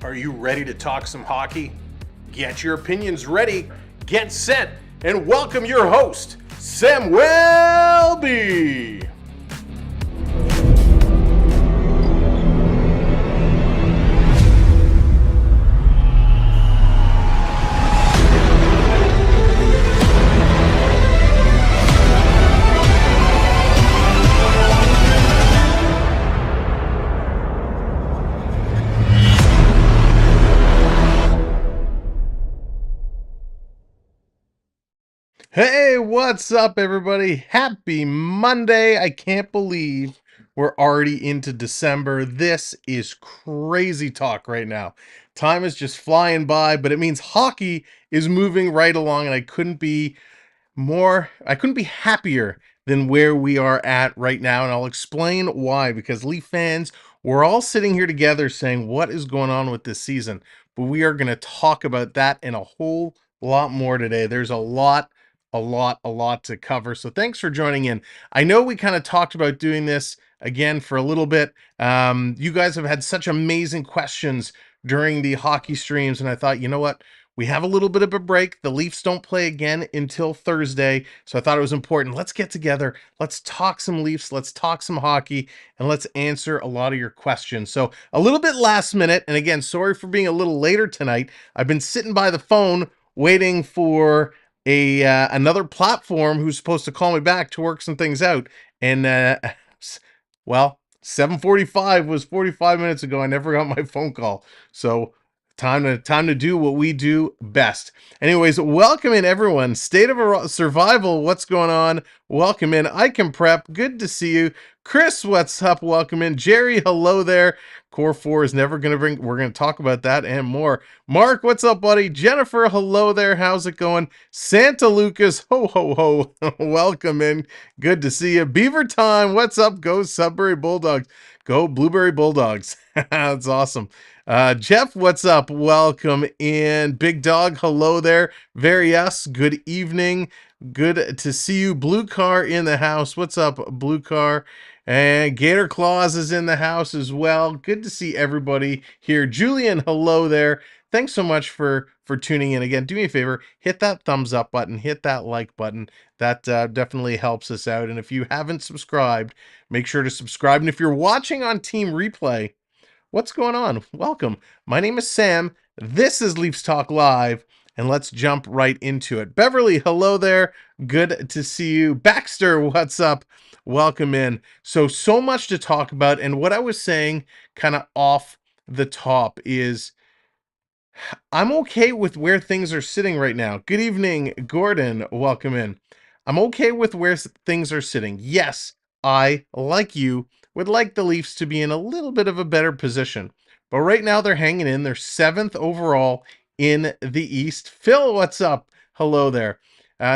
Are you ready to talk some hockey? Get your opinions ready, get set, and welcome your host, Samwelb. Hey, what's up, everybody? Happy Monday. I can't believe we're already into December. This is crazy talk right now. Time is just flying by, but it means hockey is moving right along, and I couldn't be happier than where we are at right now, and I'll explain why. Because Leaf fans, we're all sitting here together saying, what is going on with this season? But we are going to talk about that and a whole lot more today. There's a lot to cover. So thanks for joining in. I know we kind of talked about doing this again for a little bit. You guys have had such amazing questions during the hockey streams, and I thought, you know what? We have a little bit of a break. The Leafs don't play again until Thursday, so I thought it was important. Let's get together. Let's talk some Leafs. Let's talk some hockey, and let's answer a lot of your questions. So a little bit last minute, and again, sorry for being a little later tonight. I've been sitting by the phone waiting for another platform who's supposed to call me back to work some things out, and well, 7:45 was 45 minutes ago. I never got my phone call, so time to do what we do best. Anyways, welcome in, everyone. State of Survival, what's going on? Welcome in. I Can Prep, good to see you. Chris, what's up? Welcome in. Jerry, hello there. Core 4 is never going to bring... We're going to talk about that and more. Mark, what's up, buddy? Jennifer, hello there. How's it going? Santa Lucas, ho, ho, ho. Welcome in. Good to see you. Beaver Time, what's up? Go Sudbury Bulldogs. Go Blueberry Bulldogs. That's awesome. Jeff, what's up? Welcome in. Big Dog, hello there. Various, good evening. Good to see you. Blue Car in the house. What's up, Blue Car? And Gator Claus is in the house as well. Good to see everybody here. Julian, hello there. Thanks so much for tuning in. Again, do me a favor, hit that thumbs up button, hit that like button. That definitely helps us out. And if you haven't subscribed, make sure to subscribe. And if you're watching on Team Replay, what's going on? Welcome. My name is Sam. This is Leafs Talk Live, and let's jump right into it. Beverly, hello there. Good to see you. Baxter, what's up? Welcome in. So much to talk about, and what I was saying kind of off the top is I'm okay with where things are sitting right now. Good evening, Gordon. Welcome in. I'm okay with where things are sitting. Yes, I, like you, would like the Leafs to be in a little bit of a better position. But right now they're hanging in. They're 7th overall in the East. Phil, what's up? Hello there.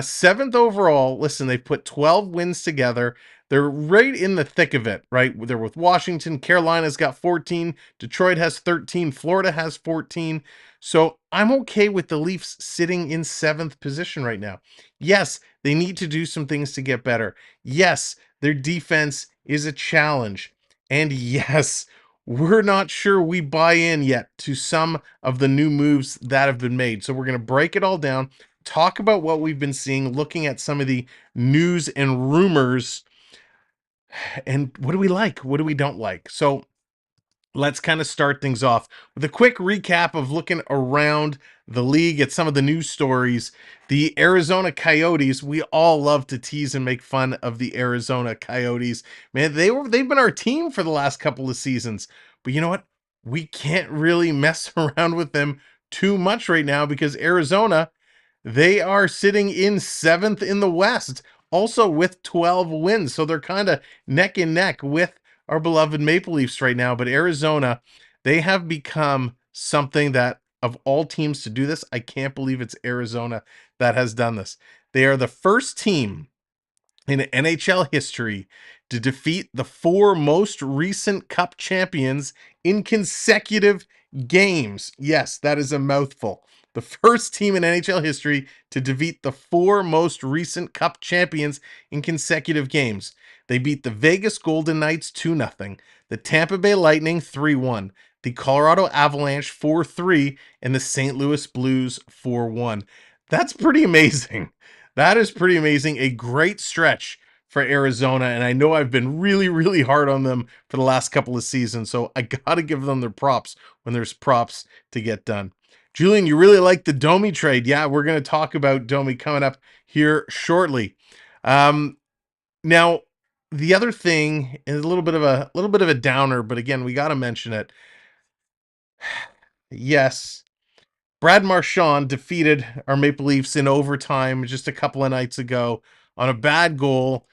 Seventh overall. Listen, they've put 12 wins together. They're right in the thick of it, right? They're with Washington. Carolina's got 14. Detroit has 13. Florida has 14. So I'm okay with the Leafs sitting in seventh position right now. Yes, they need to do some things to get better. Yes, their defense is a challenge. And yes, we're not sure we buy in yet to some of the new moves that have been made. So we're going to break it all down, talk about what we've been seeing, looking at some of the news and rumors, and what do we like? What do we don't like? So let's kind of start things off with a quick recap of looking around the league at some of the news stories. The Arizona Coyotes, we all love to tease and make fun of the Arizona Coyotes. Man, they've been our team for the last couple of seasons. But you know what? We can't really mess around with them too much right now because Arizona, they are sitting in seventh in the West, also with 12 wins. So they're kind of neck and neck with our beloved Maple Leafs right now. But Arizona, they have become something that, of all teams to do this, I can't believe it's Arizona that has done this. They are the first team in NHL history to defeat the four most recent Cup champions in consecutive games. Yes, that is a mouthful. The first team in NHL history to defeat the four most recent Cup champions in consecutive games. They beat the Vegas Golden Knights 2-0, the Tampa Bay Lightning 3-1, the Colorado Avalanche 4-3, and the St. Louis Blues 4-1. That's pretty amazing. That is pretty amazing. A great stretch for Arizona. And I know I've been really, really hard on them for the last couple of seasons. So I got to give them their props when there's props to get done. Julian, you really like the Domi trade. Yeah, we're going to talk about Domi coming up here shortly. Now, the other thing is a little bit of a downer, but again, we got to mention it. Yes, Brad Marchand defeated our Maple Leafs in overtime just a couple of nights ago on a bad goal.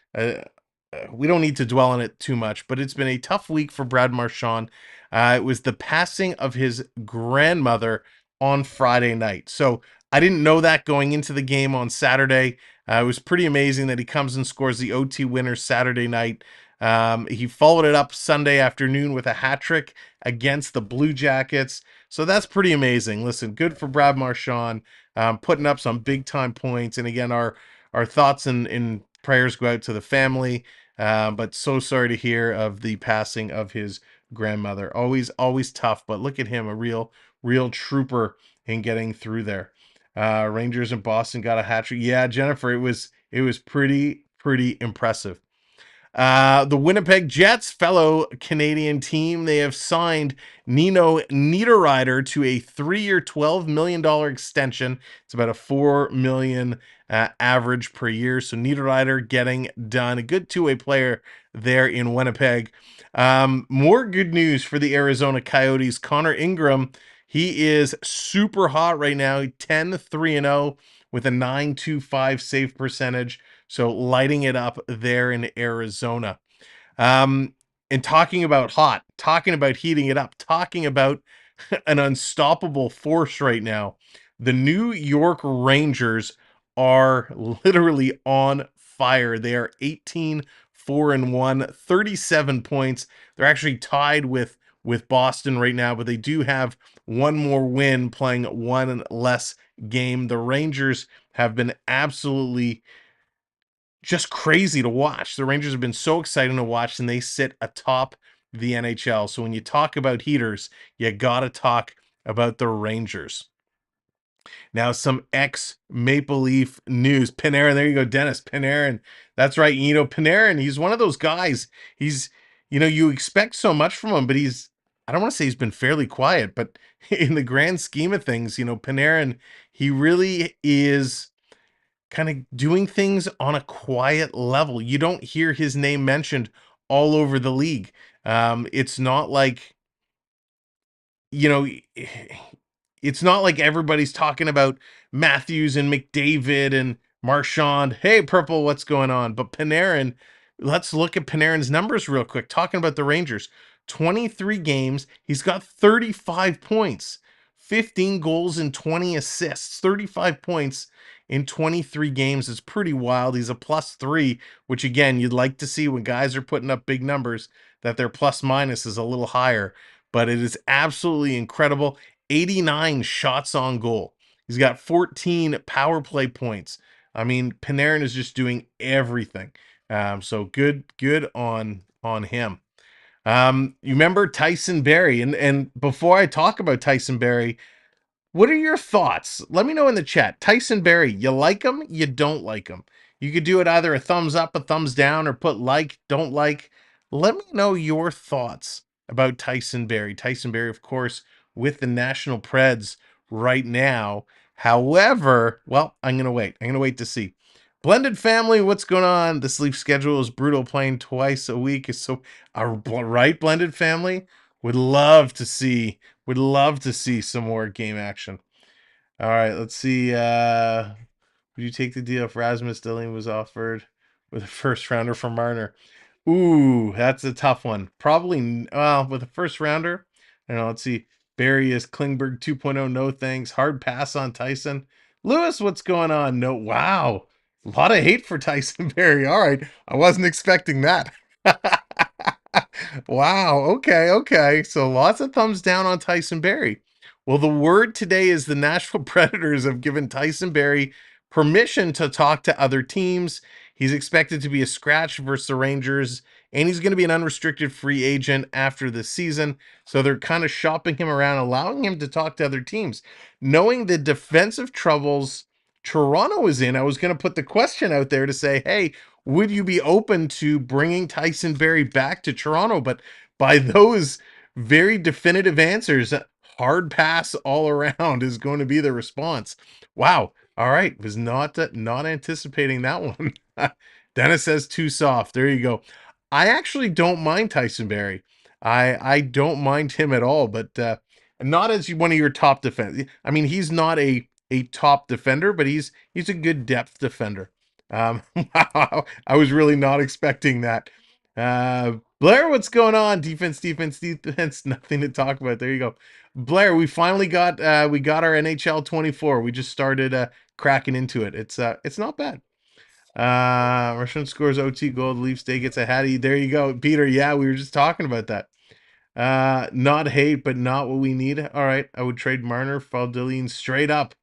We don't need to dwell on it too much, but it's been a tough week for Brad Marchand. It was the passing of his grandmother on Friday night. So I didn't know that going into the game on Saturday. It was pretty amazing that he comes and scores the OT winner Saturday night. He followed it up Sunday afternoon with a hat trick against the Blue Jackets. So that's pretty amazing. Listen, good for Brad Marchand, putting up some big time points. And again, our thoughts and prayers go out to the family. But so sorry to hear of the passing of his grandmother. Always tough. But look at him, a real trooper in getting through there. Rangers and Boston got a hat trick. Yeah, Jennifer, it was pretty impressive. The Winnipeg Jets, fellow Canadian team, they have signed Nino Niederreiter to a 3-year, $12 million extension. It's about a $4 million average per year. So Niederreiter getting done. A good two-way player there in Winnipeg. More good news for the Arizona Coyotes. Connor Ingram, he is super hot right now. 10-3-0 with a 9.25 save percentage. So lighting it up there in Arizona. And talking about hot, talking about heating it up, talking about an unstoppable force right now. The New York Rangers are literally on fire. They are 18-4-1, 37 points. They're actually tied with Boston right now, but they do have one more win, playing one less game. The Rangers have been absolutely just crazy to watch. The Rangers have been so exciting to watch, and they sit atop the NHL. So when you talk about heaters, you got to talk about the Rangers. Now, some ex-Maple Leaf news. Panarin, there you go, Dennis Panarin. That's right. You know, Panarin, he's one of those guys. He's, you expect so much from him, but I don't want to say he's been fairly quiet, but in the grand scheme of things, Panarin, he really is kind of doing things on a quiet level. You don't hear his name mentioned all over the league. It's not like, you know, it's not like everybody's talking about Matthews and McDavid and Marchand. Hey, Purple, what's going on? But Panarin, let's look at Panarin's numbers real quick. Talking about the Rangers, 23 games, he's got 35 points, 15 goals and 20 assists, 35 points in 23 games is pretty wild. He's a +3, which again, you'd like to see when guys are putting up big numbers that their plus minus is a little higher, but it is absolutely incredible. 89 shots on goal. He's got 14 power play points. I mean, Panarin is just doing everything. So good on him. You remember Tyson Barrie, and before I talk about Tyson Barrie, what are your thoughts? Let me know in the chat. Tyson Barrie, you like him? You don't like him? You could do it either a thumbs up, a thumbs down, or put like, don't like. Let me know your thoughts about Tyson Barrie. Tyson Barrie, of course, with the National Preds right now. However, well, I'm going to wait. I'm going to wait to see. Blended family, what's going on? The sleep schedule is brutal. Playing twice a week is so right. Blended family would love to see some more game action. All right, let's see. Would you take the deal if Rasmus Dahlin was offered with a first rounder from Marner? Ooh, that's a tough one. Probably with a first rounder. I don't know. Let's see. Barry is Klingberg 2.0. No thanks. Hard pass on Tyson. Lewis, what's going on? No. Wow. A lot of hate for Tyson Barry. All right. I wasn't expecting that. Wow. Okay. So lots of thumbs down on Tyson Barrie. Well, the word today is the Nashville Predators have given Tyson Barrie permission to talk to other teams. He's expected to be a scratch versus the Rangers, and he's going to be an unrestricted free agent after the season. So they're kind of shopping him around, allowing him to talk to other teams. Knowing the defensive troubles Toronto is in, I was going to put the question out there to say, hey, would you be open to bringing Tyson Barrie back to Toronto? But by those very definitive answers, hard pass all around is going to be the response. Wow. All right. Was not anticipating that one. Dennis says too soft. There you go. I actually don't mind Tyson Barrie. I don't mind him at all, but not as one of your top defenders. I mean, he's not a top defender, but he's a good depth defender. Wow, I was really not expecting that. Blair, what's going on? Defense. Nothing to talk about. There you go. Blair, we finally got our NHL 24. We just started cracking into it. It's not bad. Russian scores OT goal. The Leafs day gets a Hattie. There you go, Peter. Yeah, we were just talking about that. Not hate, but not what we need. All right, I would trade Marner, Faldillian straight up.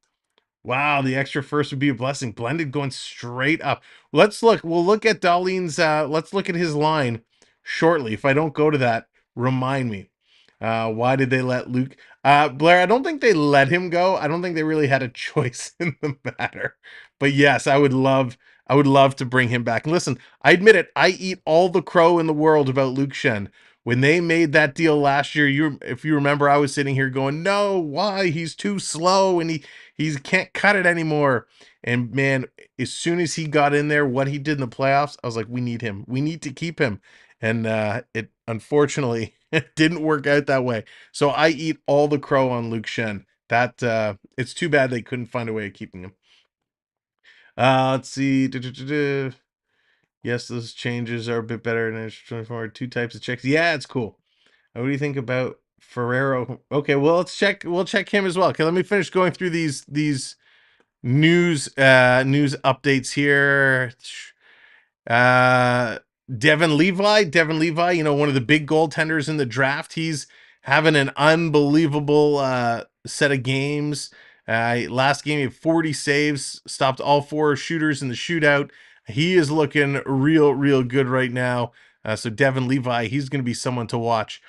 Wow, the extra first would be a blessing. Blended going straight up. Let's look. We'll look at Dahlin's. Let's look at his line shortly. If I don't go to that, remind me. Why did they let Luke? Blair, I don't think they let him go. I don't think they really had a choice in the matter. But yes, I would love to bring him back. And listen, I admit it. I eat all the crow in the world about Luke Schenn. When they made that deal last year, if you remember, I was sitting here going, no, why? He's too slow and he can't cut it anymore. And man, as soon as he got in there, what he did in the playoffs, I was like, we need him. We need to keep him. And it unfortunately it didn't work out that way. So I eat all the crow on Luke Schenn. That it's too bad they couldn't find a way of keeping him. Let's see. Yes, those changes are a bit better than 24. 2 types of checks. Yeah, it's cool. What do you think about Ferrero? Okay, well, we'll check him as well. Okay, let me finish going through these news updates here. Devin Levi, one of the big goaltenders in the draft. He's having an unbelievable set of games. Last game he had 40 saves, stopped all 4 shooters in the shootout. He is looking real good right now. So Devin Levi, he's going to be someone to watch.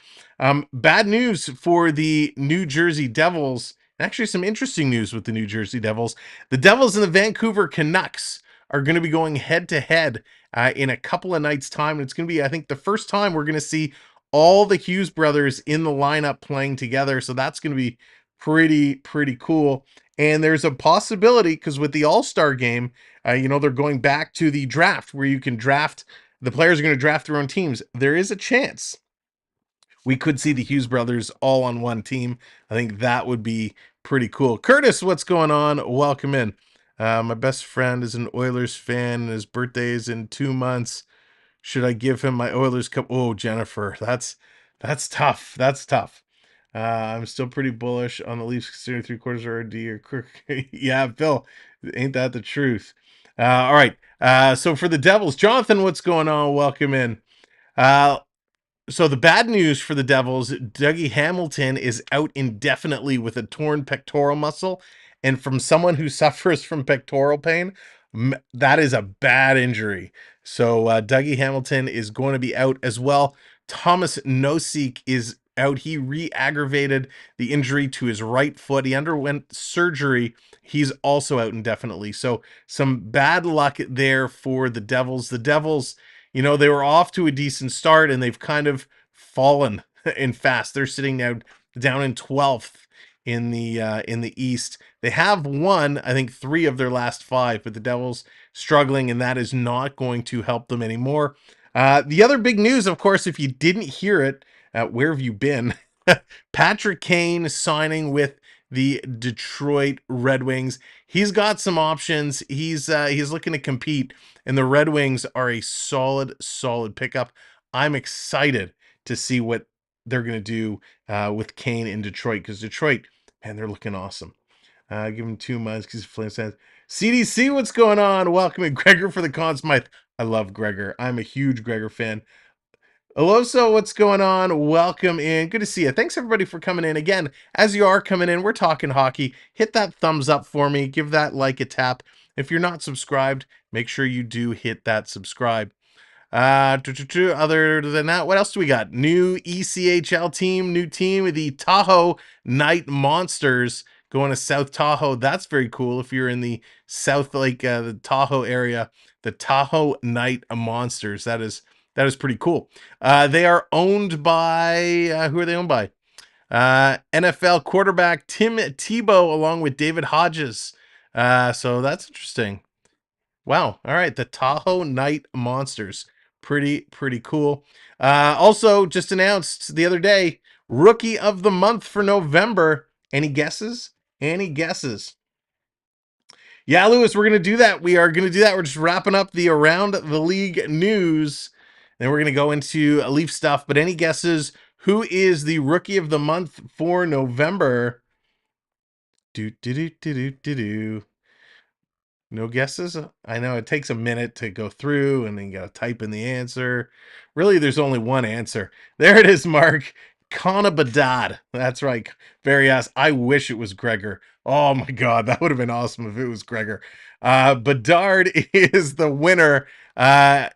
Bad news for the New Jersey Devils. Actually, some interesting news with the New Jersey Devils. The Devils and the Vancouver Canucks are going to be going head-to-head in a couple of nights' time. And it's going to be, I think, the first time we're going to see all the Hughes brothers in the lineup playing together. So that's going to be pretty cool. And there's a possibility, because with the All-Star game, they're going back to the draft where you can draft, the players are going to draft their own teams. There is a chance we could see the Hughes brothers all on one team. I think that would be pretty cool. Curtis, what's going on? Welcome in. My best friend is an Oilers fan, and his birthday is in 2 months. Should I give him my Oilers cup? Oh, Jennifer, that's tough. That's tough. I'm still pretty bullish on the Leafs considering three-quarters are a D or yeah, Bill, ain't that the truth? All right. So for the Devils, Jonathan, what's going on? Welcome in. Uh, so the bad news for the Devils, Dougie Hamilton is out indefinitely with a torn pectoral muscle. And from someone who suffers from pectoral pain, that is a bad injury. So Dougie Hamilton is going to be out as well. Thomas Nosek is out. He re-aggravated the injury to his right foot. He underwent surgery. He's also out indefinitely. So some bad luck there for the Devils. The Devils, they were off to a decent start and they've kind of fallen in fast. They're sitting now down in 12th in the East. They have won, I think, 3 of their last 5, but the Devils struggling, and that is not going to help them anymore. The other big news, of course, if you didn't hear it, where have you been? Patrick Kane signing with the Detroit Red Wings. He's got some options. He's looking to compete, and the Red Wings are a solid pickup. I'm excited to see what they're going to do with Kane in Detroit, because Detroit, man, they're looking awesome. Give him 2 months because Flames fans. CDC, what's going on? Welcome Gregor for the Conn Smythe. I love Gregor. I'm a huge Gregor fan. Aloso, what's going on? Welcome in. Good to see you. Thanks everybody for coming in. Again, as you are coming in, we're talking hockey. Hit that thumbs up for me. Give that like a tap. If you're not subscribed, make sure you do hit that subscribe. Other than that, what else do we got? New ECHL team, new team, the Tahoe Night Monsters going to South Tahoe. That's very cool. If you're in the South, the Tahoe area, the Tahoe Night Monsters. That is pretty cool. They are owned by who are they owned by? NFL quarterback Tim Tebow along with David Hodges. So that's interesting. Wow. All right. The Tahoe Night Monsters. Pretty cool. Also, just announced the other day, Rookie of the Month for November. Any guesses? Any guesses? Yeah, Lewis, we're going to do that. We are going to do that. We're just wrapping up the Around the League news. Then we're going to go into Leaf stuff. But any guesses? Who is the Rookie of the Month for November? Do. No guesses? I know it takes a minute to go through and then you got to type in the answer. Really, there's only one answer. There it is, Mark. Connor Bedard. That's right. Barry asked, I wish it was Gregor. Oh my God, that would have been awesome if it was Gregor. Bedard is the winner.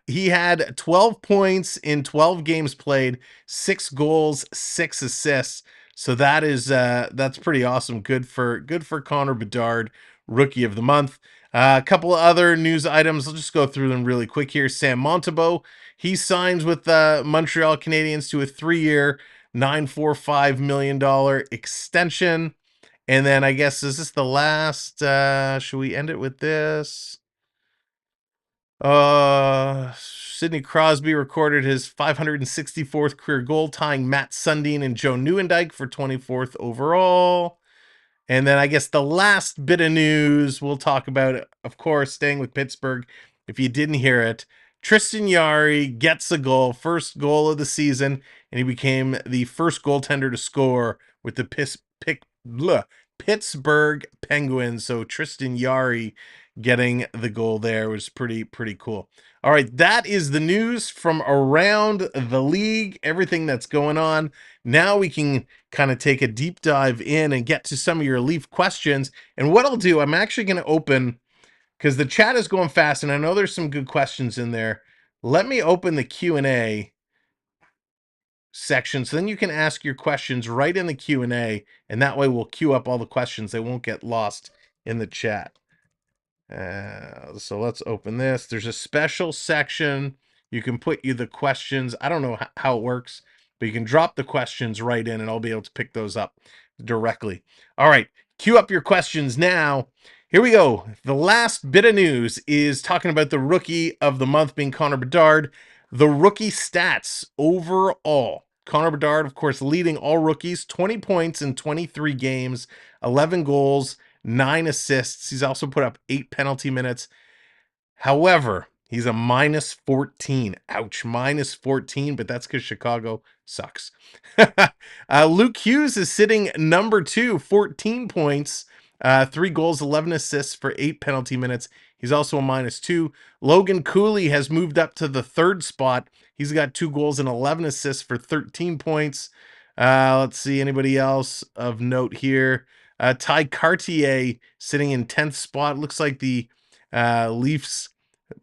He had 12 points in 12 games played, 6 goals, 6 assists. So that's pretty awesome. Good for Connor Bedard, Rookie of the Month. A couple of other news items. I'll just go through them really quick here. Sam Montembeault, he signs with the Montreal Canadiens to a 3-year, $9.45 million extension. And then I guess, is this the last? Should we end it with this? Sidney Crosby recorded his 564th career goal, tying Matt Sundin and Joe Nieuwendyk for 24th overall. And then I guess the last bit of news we'll talk about, of course, staying with Pittsburgh. If you didn't hear it, Tristan Jarry gets a goal, first goal of the season, and he became the first goaltender to score with the Pittsburgh Penguins. So Tristan Jarry getting the goal there was pretty cool. All right, that is the news from around the league, everything that's going on. Now we can kind of take a deep dive in and get to some of your Leaf questions. And what I'll do, I'm actually going to open, because the chat is going fast, and I know there's some good questions in there. Let me open the Q&A section, so then you can ask your questions right in the Q&A, and that way we'll queue up all the questions. They won't get lost in the chat. So let's open this. There's a special section. You can put the questions. I don't know how it works, but you can drop the questions right in and I'll be able to pick those up directly. All right, queue up your questions now. Here we go. The last bit of news is talking about the Rookie of the Month being Connor Bedard. The rookie stats overall. Connor Bedard, of course, leading all rookies, 20 points in 23 games, 11 goals, 9 assists. He's also put up 8 penalty minutes. However, He's a minus 14. Ouch, minus 14, but that's because Chicago sucks. Luke Hughes is sitting number 2, 14 points, 3 goals, 11 assists for 8 penalty minutes. He's also a minus 2. Logan Cooley has moved up to the 3rd spot. He's got 2 goals and 11 assists for 13 points. Let's see, anybody else of note here? Ty Cartier sitting in 10th spot. Looks like the Leafs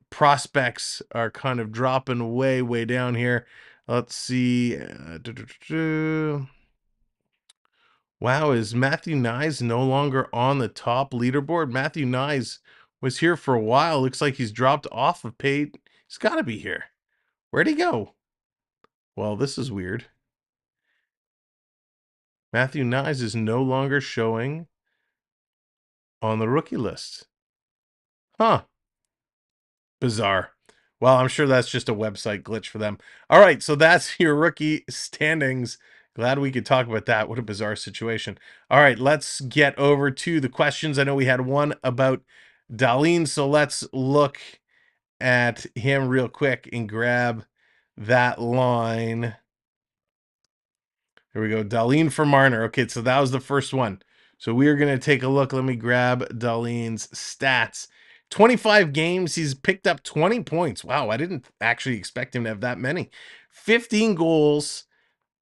prospects are kind of dropping way down here. Let's see. Wow, is Matthew Nyes no longer on the top leaderboard? Matthew Nyes was here for a while. Looks like he's dropped off of paid. He's got to be here. Where'd he go? Well, this is weird. Matthew Nyes is no longer showing on the rookie list. Huh. Bizarre. Well, I'm sure that's just a website glitch for them. All right, so that's your rookie standings. Glad we could talk about that. What a bizarre situation. All right, let's get over to the questions. I know we had one about Dahlin, so let's look at him real quick and grab that line. Here we go. Dahlin for Marner. Okay, so that was the first one. So we are going to take a look. Let me grab Dahlin's stats. 25 games. He's picked up 20 points. Wow, I didn't actually expect him to have that many. 15 goals,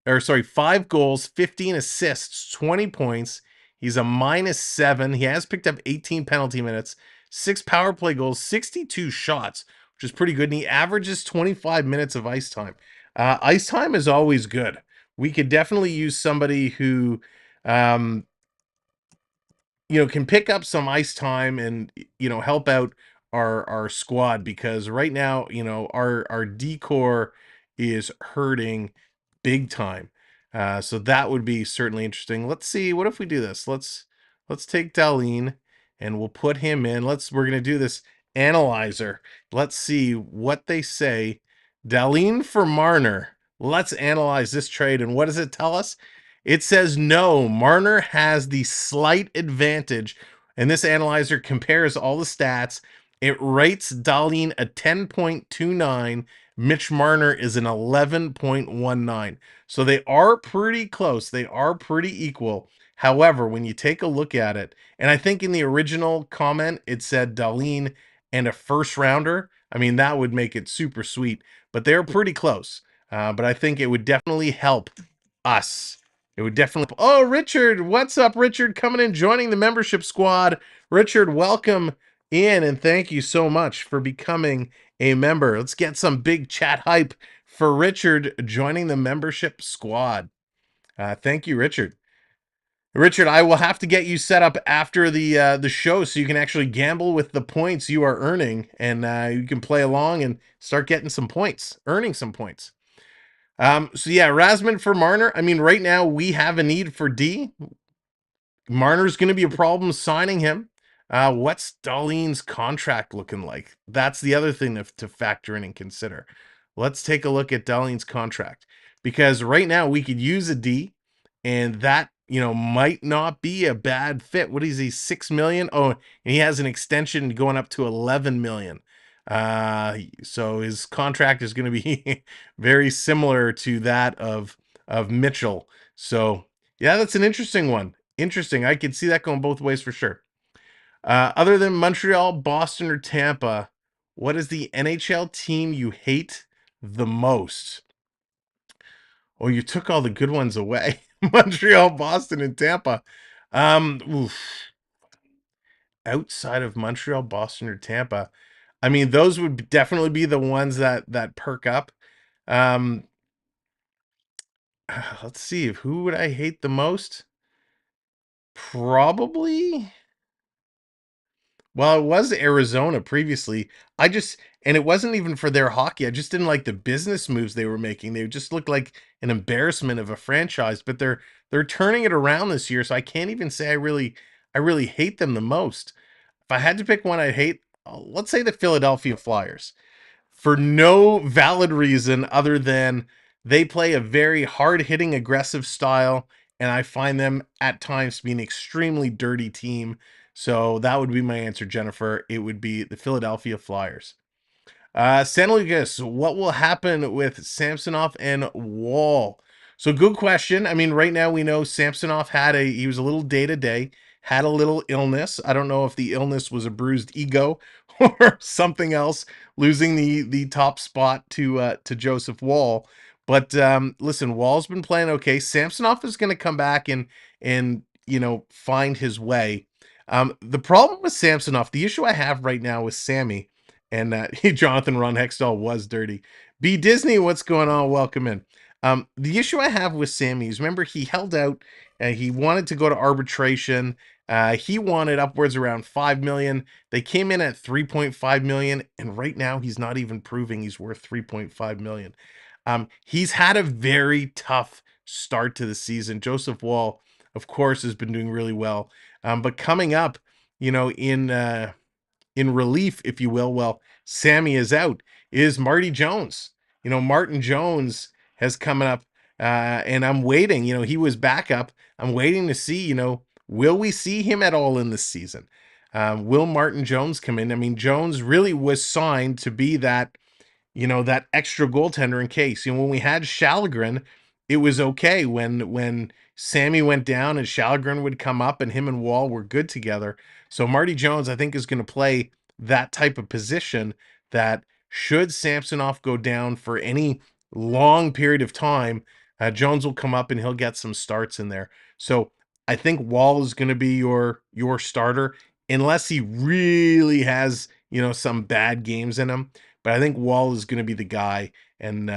or sorry, 5 goals, 15 assists, 20 points. He's a minus 7. He has picked up 18 penalty minutes, 6 power play goals, 62 shots, which is pretty good. And he averages 25 minutes of ice time. Ice time is always good. We could definitely use somebody who, um, can pick up some ice time and help out our squad, because right now our decor is hurting big time. So that would be certainly interesting. Let's see, what if we do this? Let's take Dahlin and we'll put him in. We're gonna do this analyzer. Let's see what they say. Dahlin for Marner. Let's analyze this trade, and what does it tell us? It says no, Marner has the slight advantage, and this analyzer compares all the stats. It rates Dahlin a 10.29. Mitch Marner is an 11.19. So they are pretty close. They are pretty equal. However, when you take a look at it, and I think in the original comment, it said Dahlin and a first rounder. I mean, that would make it super sweet, but they're pretty close. But I think it would definitely help us. It would definitely. Oh, Richard, what's up, Richard? Coming in, joining the membership squad. Richard, welcome in, and thank you so much for becoming a member. Let's get some big chat hype for Richard joining the membership squad. Thank you, Richard. Richard, I will have to get you set up after the show so you can actually gamble with the points you are earning, and you can play along and start getting some points, earning some points. So yeah, Rasmus for Marner. I mean, right now we have a need for D. Marner's going to be a problem signing him. What's Dahlin's contract looking like? That's the other thing to factor in and consider. Let's take a look at Dahlin's contract, because right now we could use a D, and that might not be a bad fit. What is he, 6 million? Oh, and he has an extension going up to 11 million. So his contract is going to be very similar to that of Mitchell. So yeah, that's an interesting one. Interesting. I could see that going both ways for sure. Other than Montreal, Boston, or Tampa, what is the NHL team you hate the most? Oh, you took all the good ones away. Montreal, Boston, and Tampa. Oof. Outside of Montreal, Boston, or Tampa, I mean, those would definitely be the ones that perk up. Um, let's see, who would I hate the most? Probably. Well, it was Arizona previously. And it wasn't even for their hockey. I just didn't like the business moves they were making. They just looked like an embarrassment of a franchise, but they're turning it around this year, so I can't even say I really hate them the most. If I had to pick one I hate, let's say the Philadelphia Flyers, for no valid reason other than they play a very hard-hitting, aggressive style, and I find them at times to be an extremely dirty team. So that would be my answer, Jennifer. It would be the Philadelphia Flyers. San Lucas, what will happen with Samsonov and Wall? So good question. I mean, right now we know Samsonov he was a little day to day, had a little illness. I don't know if the illness was a bruised ego or something else, losing the top spot to Joseph Wall. But listen, Wall's been playing okay. Samsonov is going to come back and find his way. The problem with Samsonov, the issue I have right now with Sammy, and Jonathan Ron Hextall was dirty. B Disney, what's going on? Welcome in. The issue I have with Sammy is, remember, he held out. He wanted to go to arbitration. He wanted upwards around 5 million. They came in at 3.5 million, and right now he's not even proving he's worth 3.5 million. He's had a very tough start to the season. Joseph Wall, of course, has been doing really well. But coming up, you know, in relief, if you will, well, Sammy is out, is Marty Jones. Martin Jones has coming up, and I'm waiting. He was backup. I'm waiting to see, will we see him at all in this season? Will Martin Jones come in? I mean, Jones really was signed to be that extra goaltender in case. When we had Shalgren, it was okay when Sammy went down and Shalgren would come up and him and Wall were good together. So Marty Jones, I think, is going to play that type of position that should Samsonov go down for any long period of time, Jones will come up and he'll get some starts in there. So I think Wall is going to be your starter unless he really has, some bad games in him. But I think Wall is going to be the guy, and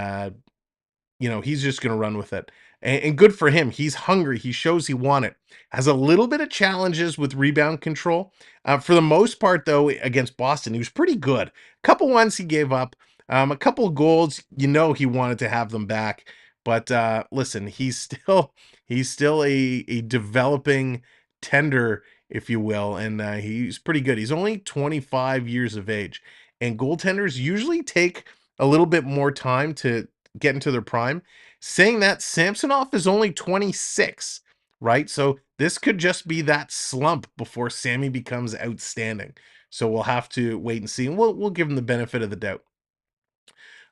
he's just going to run with it. And good for him. He's hungry. He shows he won it. Has a little bit of challenges with rebound control. For the most part, though, against Boston, he was pretty good. A couple ones he gave up. A couple goals, he wanted to have them back. But listen, he's still a developing tender, if you will, and he's pretty good. He's only 25 years of age, and goaltenders usually take a little bit more time to get into their prime. Saying that, Samsonov is only 26, right? So this could just be that slump before Sammy becomes outstanding. So we'll have to wait and see, and we'll give him the benefit of the doubt.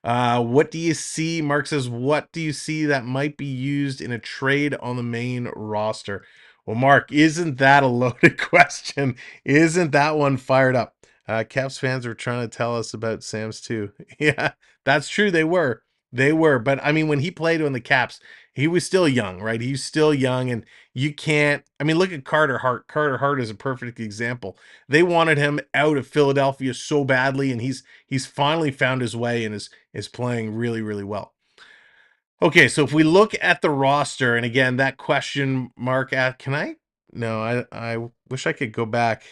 What do you see? Mark says, what do you see that might be used in a trade on the main roster? Well, Mark, isn't that a loaded question? Isn't that one fired up? Caps fans are trying to tell us about Sam's too. Yeah, that's true. They were. They were. But I mean, when he played on the Caps, he was still young, right? He's still young, and you can't. I mean, look at Carter Hart. Carter Hart is a perfect example. They wanted him out of Philadelphia so badly, and he's finally found his way and is playing really, really well. Okay, so if we look at the roster, and again, that question mark at, can I? No, I wish I could go back.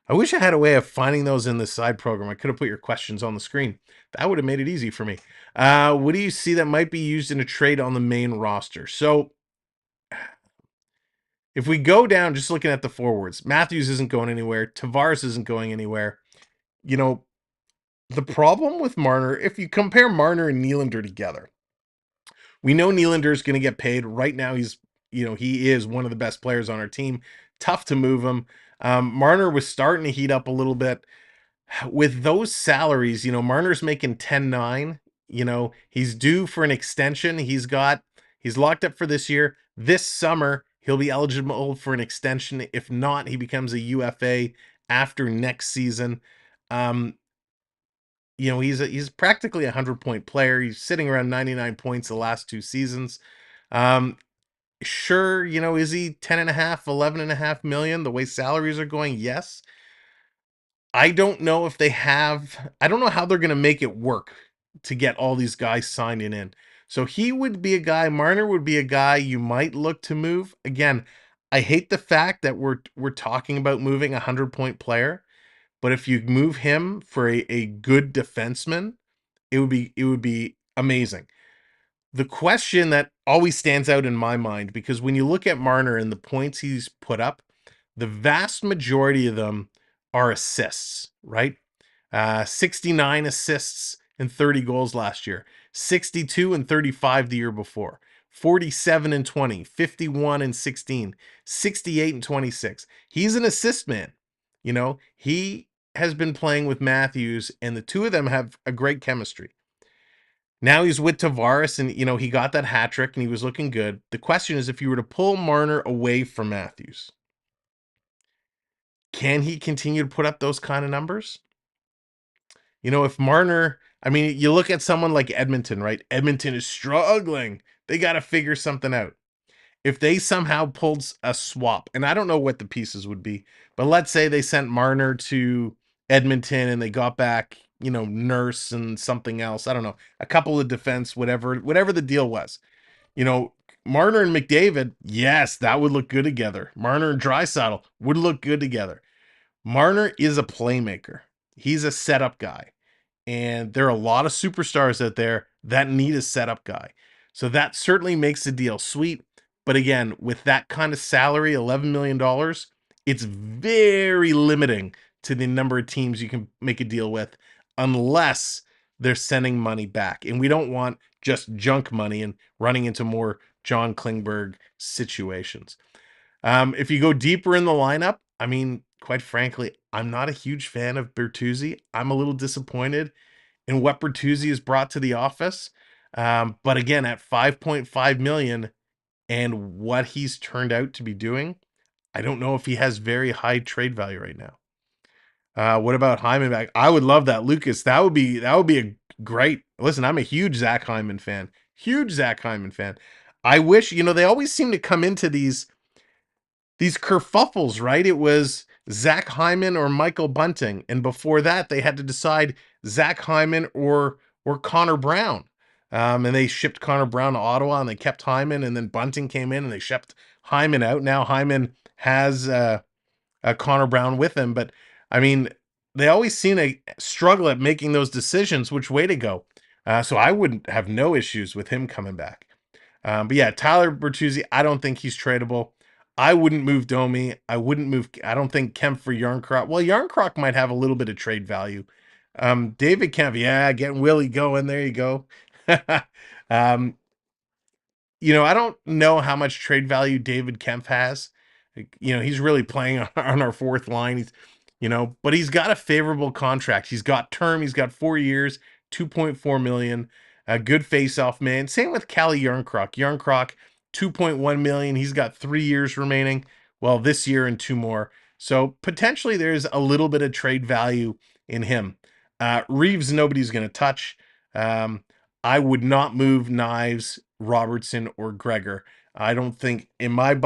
I wish I had a way of finding those in the side program. I could have put your questions on the screen. That would have made it easy for me. What do you see that might be used in a trade on the main roster? So if we go down, just looking at the forwards, Matthews isn't going anywhere. Tavares isn't going anywhere. The problem with Marner, if you compare Marner and Nylander together, we know Nylander is going to get paid. Right now, he is one of the best players on our team. Tough to move him. Marner was starting to heat up a little bit. With those salaries, Marner's making 10-9. He's due for an extension. He's locked up for this year. This summer, he'll be eligible for an extension. If not, he becomes a UFA after next season. He's practically a 100-point player. He's sitting around 99 points the last two seasons. Sure, is he 11.5 million? The way salaries are going, yes. I don't know I don't know how they're going to make it work to get all these guys signed in. So he would be a guy, Marner would be a guy you might look to move. Again, I hate the fact that we're talking about moving a 100-point player, but if you move him for a good defenseman, it would be amazing. The question that always stands out in my mind, because when you look at Marner and the points he's put up, the vast majority of them are assists, right? 69 assists and 30 goals last year, 62 and 35 the year before, 47 and 20, 51 and 16, 68 and 26. He's an assist man. He has been playing with Matthews, and the two of them have a great chemistry. Now he's with Tavares, and he got that hat trick and he was looking good. The question is, if you were to pull Marner away from Matthews, can he continue to put up those kind of numbers? If Marner, I mean, you look at someone like Edmonton, right? Edmonton is struggling. They got to figure something out. If they somehow pulled a swap, and I don't know what the pieces would be, but let's say they sent Marner to Edmonton and they got back, Nurse and something else. I don't know, a couple of defense, whatever the deal was. You know, Marner and McDavid, yes, that would look good together. Marner and Draisaitl would look good together. Marner is a playmaker. He's a setup guy. And there are a lot of superstars out there that need a setup guy. So that certainly makes the deal sweet. But again, with that kind of salary, $11 million, it's very limiting to the number of teams you can make a deal with unless they're sending money back. And we don't want just junk money and running into more John Klingberg situations. If you go deeper in the lineup, I mean, quite frankly, I'm not a huge fan of Bertuzzi. I'm a little disappointed in what Bertuzzi has brought to the office. But again, at 5.5 million and what he's turned out to be doing, I don't know if he has very high trade value right now. What about Hyman back? I would love that, Lucas. That would be a great. Listen, I'm a huge Zach Hyman fan. Huge Zach Hyman fan. I wish, they always seem to come into these kerfuffles, right? It was Zach Hyman or Michael Bunting, and before that, they had to decide Zach Hyman or Connor Brown. And they shipped Connor Brown to Ottawa, and they kept Hyman, and then Bunting came in, and they shipped Hyman out. Now Hyman has Connor Brown with him, but I mean, they always seem to struggle at making those decisions. Which way to go? So I wouldn't have no issues with him coming back. But yeah, Tyler Bertuzzi, I don't think he's tradable. I wouldn't move Domi. I wouldn't move. I don't think Kemp for Yarncroc. Well, Yarncroc might have a little bit of trade value. David Kemp, yeah, getting Willie going. There you go. um, I don't know how much trade value David Kemp has. He's really playing on our fourth line. But he's got a favorable contract. He's got term. He's got 4 years, 2.4 million. A good face-off man. Same with Cali Yarncroc. Yarncroc, 2.1 million. He's got 3 years remaining. Well, this year and 2 more. So potentially there's a little bit of trade value in him. Reeves, nobody's going to touch. I would not move Knives, Robertson, or Gregor. I don't think in my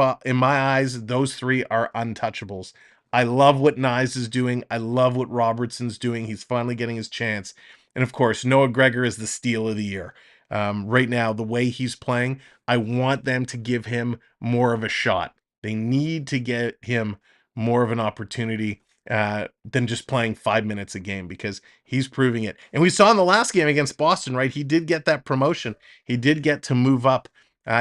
eyes those three are untouchables. I love what Knives is doing. I love what Robertson's doing. He's finally getting his chance. And of course, Noah Gregor is the steal of the year. Right now, the way he's playing, I want them to give him more of a shot. They need to get him more of an opportunity than just playing 5 minutes a game because he's proving it. And we saw in the last game against Boston, right? He did get that promotion. He did get to move up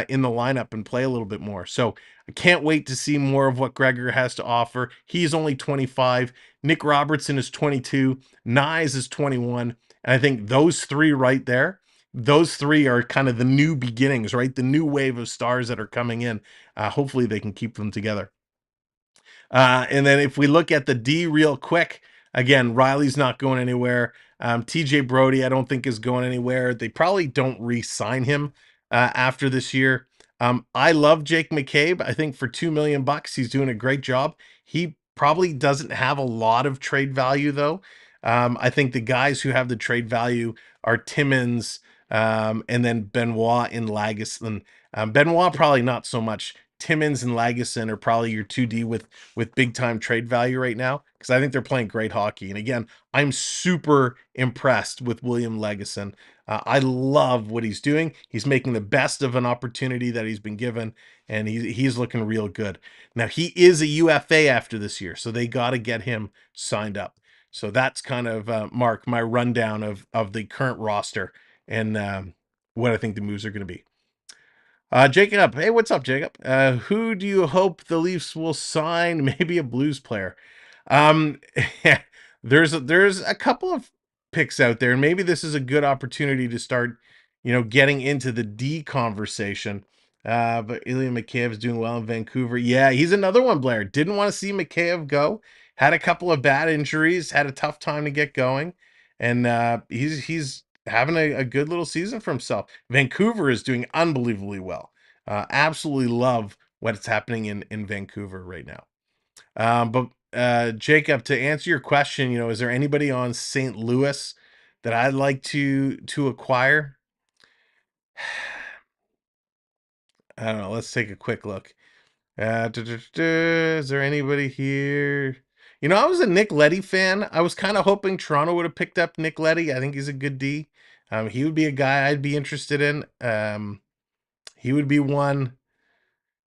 in the lineup and play a little bit more. So I can't wait to see more of what Gregor has to offer. He's only 25. Nick Robertson is 22. Nyes is 21. And I think those three right there, those three are kind of the new beginnings, right? The new wave of stars that are coming in. Hopefully they can keep them together. And then if we look at the D real quick, again, Riley's not going anywhere. TJ Brody, I don't think is going anywhere. They probably don't re-sign him after this year. I love Jake McCabe. I think for $2 million, he's doing a great job. He probably doesn't have a lot of trade value though. I think the guys who have the trade value are Timmins, and then Benoit and Lagesson. Benoit probably not so much. Timmins and Lagesson are probably your 2D with big time trade value right now because I think they're playing great hockey. And again, I'm super impressed with William Lagesson. I love what he's doing. He's making the best of an opportunity that he's been given, and he's looking real good. Now he is a UFA after this year, so they got to get him signed up. So that's kind of Mark, my rundown of the current roster and what I think the moves are going to be. Jacob, hey, what's up, Jacob? Who do you hope the Leafs will sign? Maybe a Blues player. Um, there's a couple of picks out there, and maybe this is a good opportunity to start, getting into the D conversation. But Ilya Mikheyev is doing well in Vancouver. Yeah, he's another one, Blair. Didn't want to see Mikheyev go. had a couple of bad injuries, had a tough time to get going, and he's having a good little season for himself. Vancouver is doing unbelievably well. Absolutely love what's happening in Vancouver right now. But Jacob, to answer your question, is there anybody on St. Louis that I'd like to acquire? I don't know. Let's take a quick look. Is there anybody here? I was a Nick Leddy fan. I was kind of hoping Toronto would have picked up Nick Leddy. I think he's a good D. He would be a guy I'd be interested in. He would be one.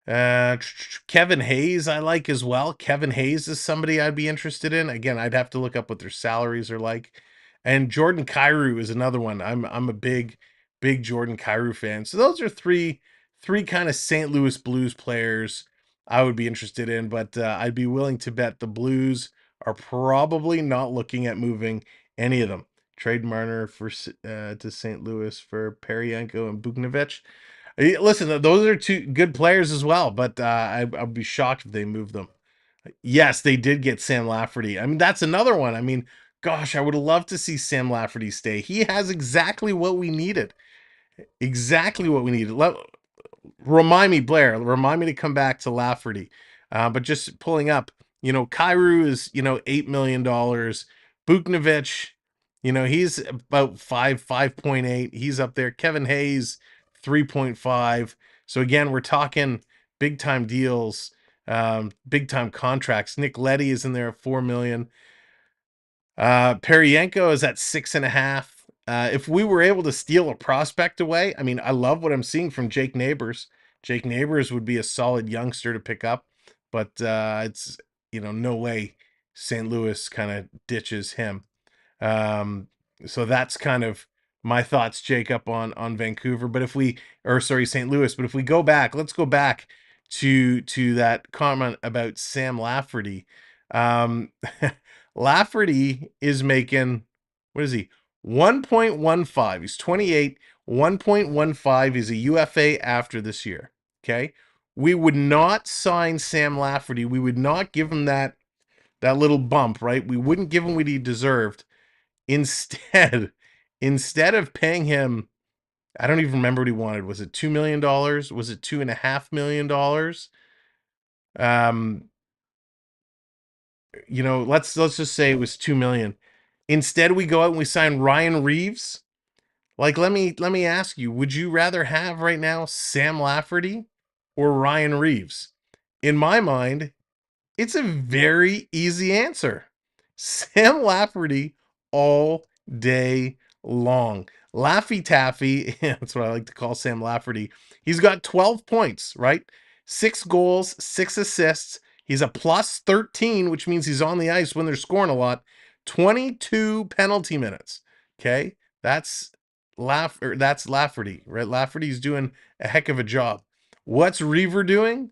Kevin Hayes, I like as well. Kevin Hayes is somebody I'd be interested in. Again, I'd have to look up what their salaries are like. And Jordan Kyrou is another one. I'm a big Jordan Kyrou fan. So those are three kind of St. Louis Blues players I would be interested in. But I'd be willing to bet the Blues are probably not looking at moving any of them. Trade Marner to St. Louis for Peryanko and Buknovich. Listen, those are two good players as well, but I'd be shocked if they move them. Yes, they did get Sam Lafferty. I mean, that's another one. I mean, gosh, I would love to see Sam Lafferty stay. He has exactly what we needed. Exactly what we needed. Remind me, Blair. Remind me to come back to Lafferty. But just pulling up, Kyrou is $8 million. Buknovich, he's about 5.8. He's up there. Kevin Hayes, 3.5. So again, we're talking big time deals, big time contracts. Nick Leddy is in there at 4 million. Peryanko is at 6.5. If we were able to steal a prospect away, I mean, I love what I'm seeing from Jake Neighbors. Jake Neighbors would be a solid youngster to pick up, but it's no way St. Louis kind of ditches him. Um, so that's kind of my thoughts, Jacob, on Vancouver. But St. Louis. But if we go back, let's go back to that comment about Sam Lafferty. Um, Lafferty is making, what is he? 1.15. He's 28. 1.15 is a UFA after this year. Okay. We would not sign Sam Lafferty. We would not give him that little bump, right? We wouldn't give him what he deserved. Instead of paying him, I don't even remember what he wanted. Was it $2 million? Was it $2.5 million? Let's just say it was 2 million. Instead, we go out and we sign Ryan Reeves. Like, let me ask you, would you rather have right now Sam Lafferty or Ryan Reeves? In my mind, it's a very easy answer. Sam Lafferty all day long. Laffy Taffy, that's what I like to call Sam Lafferty. He's got 12 points, right? 6 goals, 6 assists. He's a plus 13, which means he's on the ice when they're scoring a lot. 22 penalty minutes. Okay? That's that's Lafferty, right? Lafferty's doing a heck of a job. What's Reaver doing?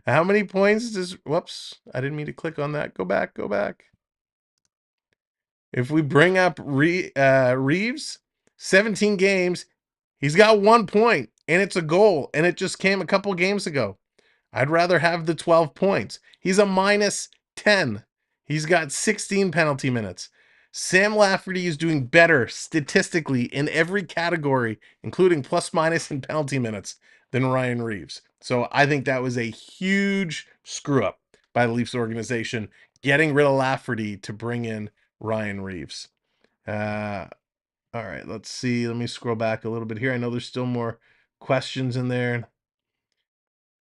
How many points whoops, I didn't mean to click on that. Go back. If we bring up Reeves, 17 games, he's got 1 point, and it's a goal, and it just came a couple games ago. I'd rather have the 12 points. He's a minus 10. He's got 16 penalty minutes. Sam Lafferty is doing better statistically in every category, including plus minus and penalty minutes, than Ryan Reeves. So I think that was a huge screw up by the Leafs organization, getting rid of Lafferty to bring in Ryan Reeves. All right, let's see. Let me scroll back a little bit here. I know there's still more questions in there.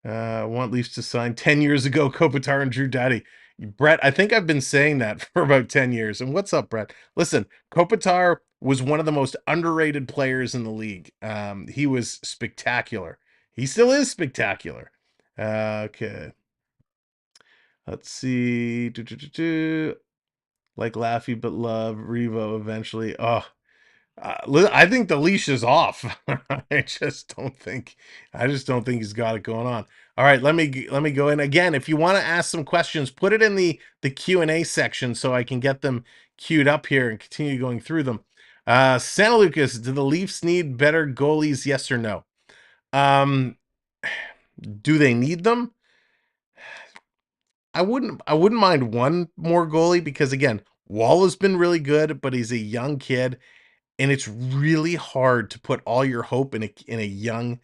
Want Leafs to sign 10 years ago, Kopitar and Drew Doughty. Brett, I think I've been saying that for about 10 years. And what's up, Brett? Listen, Kopitar was one of the most underrated players in the league. He was spectacular. He still is spectacular. Okay. Let's see. Like Laffy, but love Revo eventually. Oh, I think the leash is off. I just don't think he's got it going on. All right, let me go in again. If you want to ask some questions, put it in the Q&A section so I can get them queued up here and continue going through them. Santa Lucas, do the Leafs need better goalies? Yes or no? Do they need them? I wouldn't mind one more goalie because again, Wall has been really good, but he's a young kid, and it's really hard to put all your hope in a young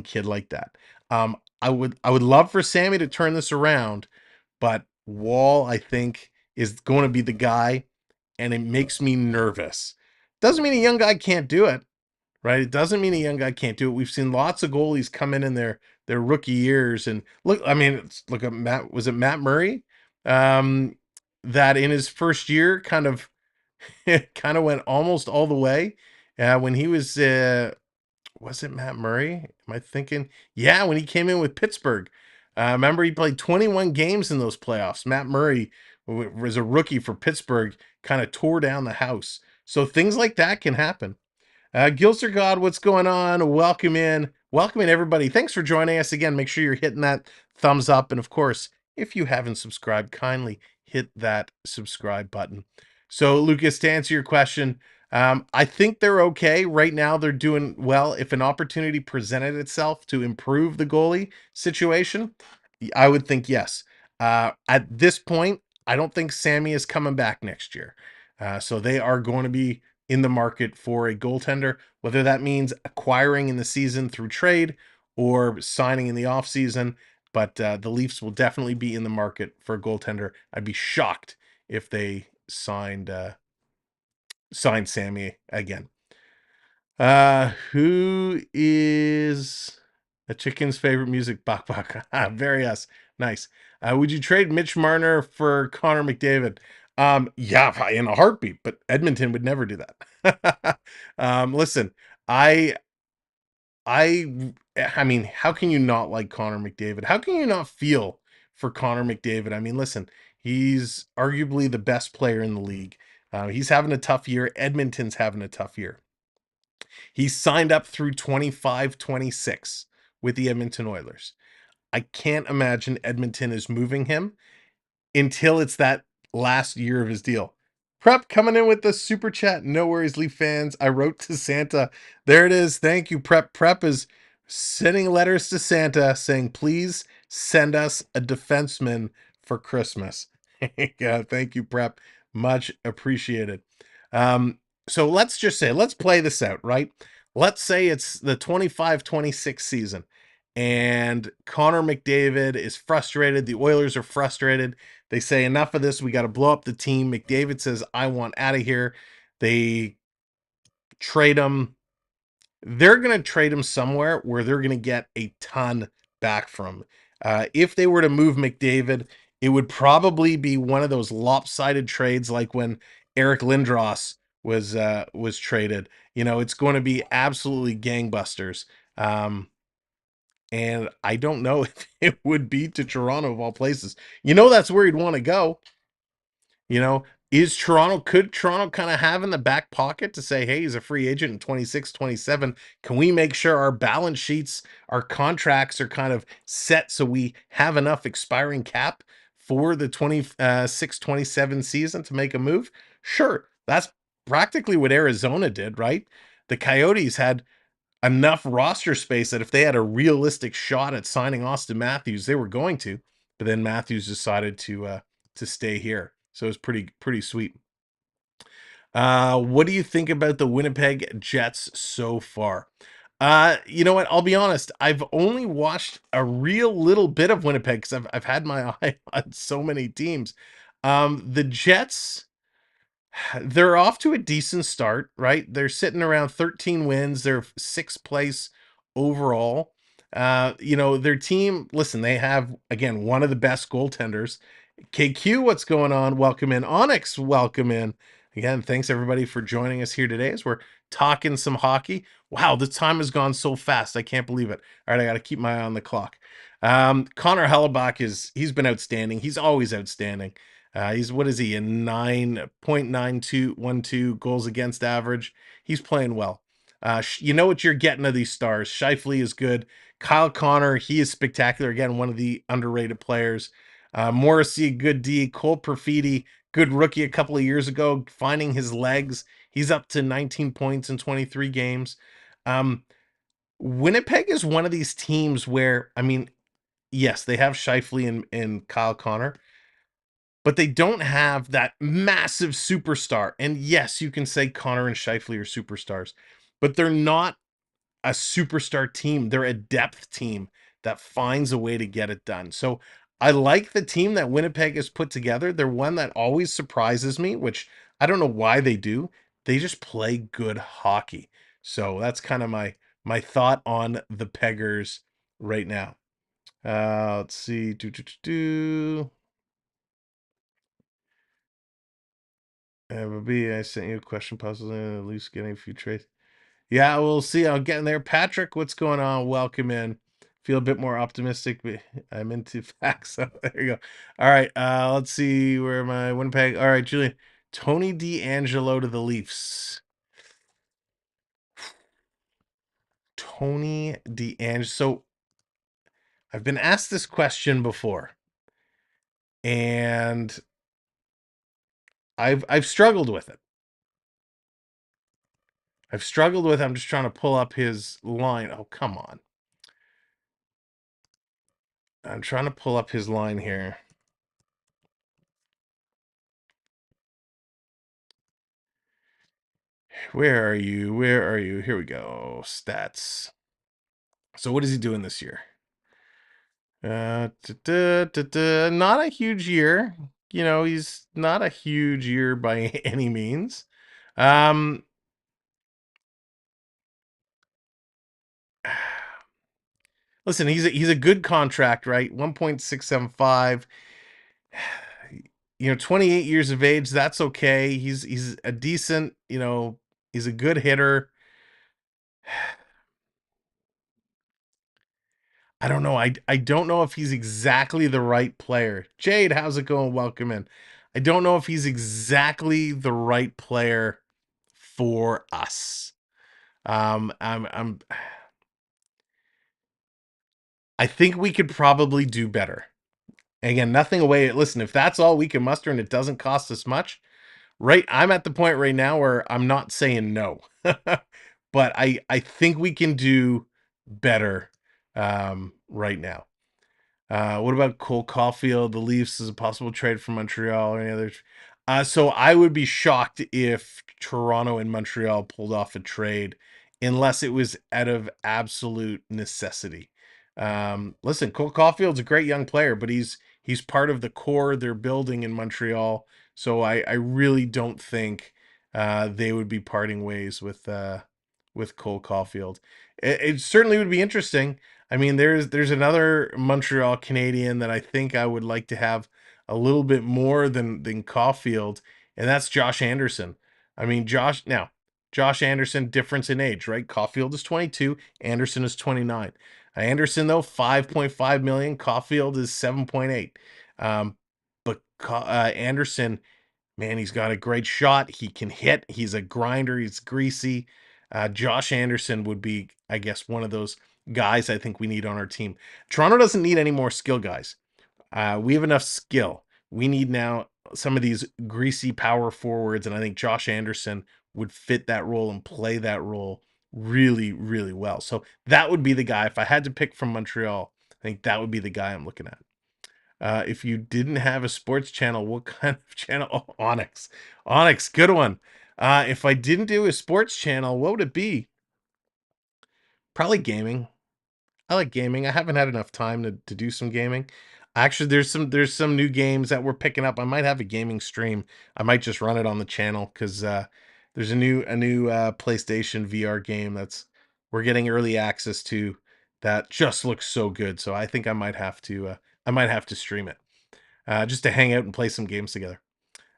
kid like that. I would love for Sammy to turn this around, but Wall I think is going to be the guy, and it makes me nervous. Doesn't mean a young guy can't do it, right? It doesn't mean a young guy can't do it. We've seen lots of goalies come in their rookie years and look. I mean, look at Matt. Was it Matt Murray? Um, that in his first year kind of kind of went almost all the way. When he was it Matt Murray? Am I thinking? Yeah, when he came in with Pittsburgh. Remember, he played 21 games in those playoffs. Matt Murray was a rookie for Pittsburgh, kind of tore down the house. So things like that can happen. Gilster God, what's going on? Welcome in. Welcome in, everybody. Thanks for joining us again. Make sure you're hitting that thumbs up. And of course, if you haven't subscribed, kindly hit that subscribe button. So, Lucas, to answer your question, I think they're okay. Right now, they're doing well. If an opportunity presented itself to improve the goalie situation, I would think yes. At this point, I don't think Sammy is coming back next year. So they are going to be in the market for a goaltender, whether that means acquiring in the season through trade or signing in the offseason. But the Leafs will definitely be in the market for a goaltender. I'd be shocked if they signed Sammy again. Who is a chicken's favorite music? Bak bak. Very us. Nice. Would you trade Mitch Marner for Connor McDavid? Yeah, in a heartbeat, but Edmonton would never do that. Listen, I I mean, how can you not like Connor McDavid? How can you not feel for Connor McDavid? I mean, listen, he's arguably the best player in the league. He's having a tough year. Edmonton's having a tough year. He's signed up through 25-26 with the Edmonton Oilers. I can't imagine Edmonton is moving him until it's that last year of his deal. Prep coming in with the super chat. No worries, Leaf fans. I wrote to Santa. There it is. Thank you, Prep. Prep is sending letters to Santa saying, please send us a defenseman for Christmas. Yeah, thank you, Prep. Much appreciated. So let's just say, let's play this out, right? Let's say it's the 25-26 season and Connor McDavid is frustrated. The Oilers are frustrated. They say, enough of this. We got to blow up the team. McDavid says, I want out of here. They trade him. They're going to trade him somewhere where they're going to get a ton back from. If they were to move McDavid, it would probably be one of those lopsided trades like when Eric Lindros was traded. You know, it's going to be absolutely gangbusters. And I don't know if it would be to Toronto of all places. You know, that's where he'd want to go. You know, could Toronto kind of have in the back pocket to say, hey, he's a free agent in 26, 27. Can we make sure our balance sheets, our contracts are kind of set so we have enough expiring cap for the 26, 27 season to make a move? Sure. That's practically what Arizona did, right? The Coyotes had enough roster space that if they had a realistic shot at signing Austin Matthews, they were going to. But then Matthews decided to stay here, so it was pretty sweet. What do you think about the Winnipeg Jets so far? You know what? I'll be honest. I've only watched a real little bit of Winnipeg because I've had my eye on so many teams. The Jets, they're off to a decent start, right? They're sitting around 13 wins. They're sixth place overall. You know, their team, listen, they have, again, one of the best goaltenders. KQ, what's going on? Welcome in. Onyx, welcome in. Again, thanks everybody for joining us here today as we're talking some hockey. Wow, the time has gone so fast. I can't believe it. All right, I got to keep my eye on the clock. Connor Hellebuck he's been outstanding. He's always outstanding. He's what is he, a 9.9212 goals against average. He's playing well. You know what you're getting of these stars. Shifley is good. Kyle Connor, he is spectacular. Again, one of the underrated players. Morrissey, good D. Cole Perfidi, good rookie a couple of years ago, finding his legs. He's up to 19 points in 23 games. Winnipeg is one of these teams where, I mean, Yes, they have Scheifele and Kyle Connor, but they don't have that massive superstar. And yes, you can say Connor and Scheifele are superstars, but they're not a superstar team. They're a depth team that finds a way to get it done. So I like the team that Winnipeg has put together. They're one that always surprises me, which I don't know why they do. They just play good hockey. So that's kind of my thought on the Peggers right now. Let's see. B, I sent you a question, possibly at least getting a few trades. Yeah, we'll see. I'm getting there. Patrick, what's going on? Welcome in. Feel a bit more optimistic, but I'm into facts. So there you go. All right. Let's see where am I? Winnipeg. All right, Julian. Tony D'Angelo to the Leafs. Tony D'Angelo. So I've been asked this question before, and I've struggled with it. I'm just trying to pull up his line. Oh, come on. I'm trying to pull up his line here. Where are you? Where are you? Here we go. Stats. So what is he doing this year? Not a huge year. You know, he's not a huge year by any means. Um, listen, he's a good contract, right? 1.675. You know, 28 years of age, that's okay. He's a decent, you know, he's a good hitter. I don't know. I don't know if he's exactly the right player. Jade, how's it going? Welcome in. I don't know if he's exactly the right player for us. I'm I think we could probably do better. Again, nothing away. Listen, if that's all we can muster and it doesn't cost us much, right? I'm at the point right now where I'm not saying no. But I think we can do better right now. What about Cole Caulfield? The Leafs is a possible trade from Montreal or any others. So I would be shocked if Toronto and Montreal pulled off a trade unless it was out of absolute necessity. Listen, Cole Caulfield's a great young player, but he's part of the core they're building in Montreal. So I really don't think they would be parting ways with Cole Caulfield. It certainly would be interesting. I mean, there's another Montreal Canadian that I think I would like to have a little bit more than Caulfield, and that's Josh Anderson. I mean, Josh Anderson, difference in age, right? Caulfield is 22, Anderson is 29. Anderson though, 5.5 million. Caulfield is 7.8. But Anderson, man, he's got a great shot. He can hit. He's a grinder. He's greasy. Josh Anderson would be, I guess, one of those guys I think we need on our team. Toronto doesn't need any more skill guys. We have enough skill. We need now some of these greasy power forwards, and I think Josh Anderson would fit that role and play that role really, really well. So that would be the guy. If I had to pick from Montreal, I think that would be the guy I'm looking at. If you didn't have a sports channel, what kind of channel? Oh, Onyx. Onyx, good one. If I didn't do a sports channel, what would it be? Probably gaming. I like gaming. I haven't had enough time to do some gaming. Actually, there's some new games that we're picking up. I might have a gaming stream. I might just run it on the channel because there's a new PlayStation VR game that's we're getting early access to that just looks so good. So I think I might have to stream it just to hang out and play some games together.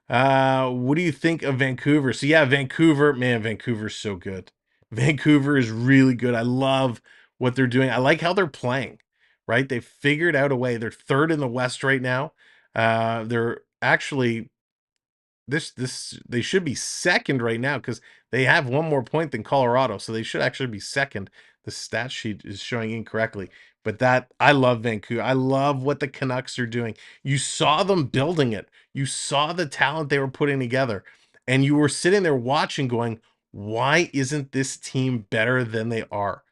What do you think of Vancouver? So yeah, Vancouver, man, Vancouver's so good. Vancouver is really good. I love what they're doing. I like how they're playing, right? They figured out a way. They're third in the West right now. They're actually this they should be second right now because they have one more point than Colorado, so they should actually be second. The stat sheet is showing incorrectly, but that I love Vancouver. I love what the Canucks are doing. You saw them building it. You saw the talent they were putting together, and you were sitting there watching, going, "Why isn't this team better than they are?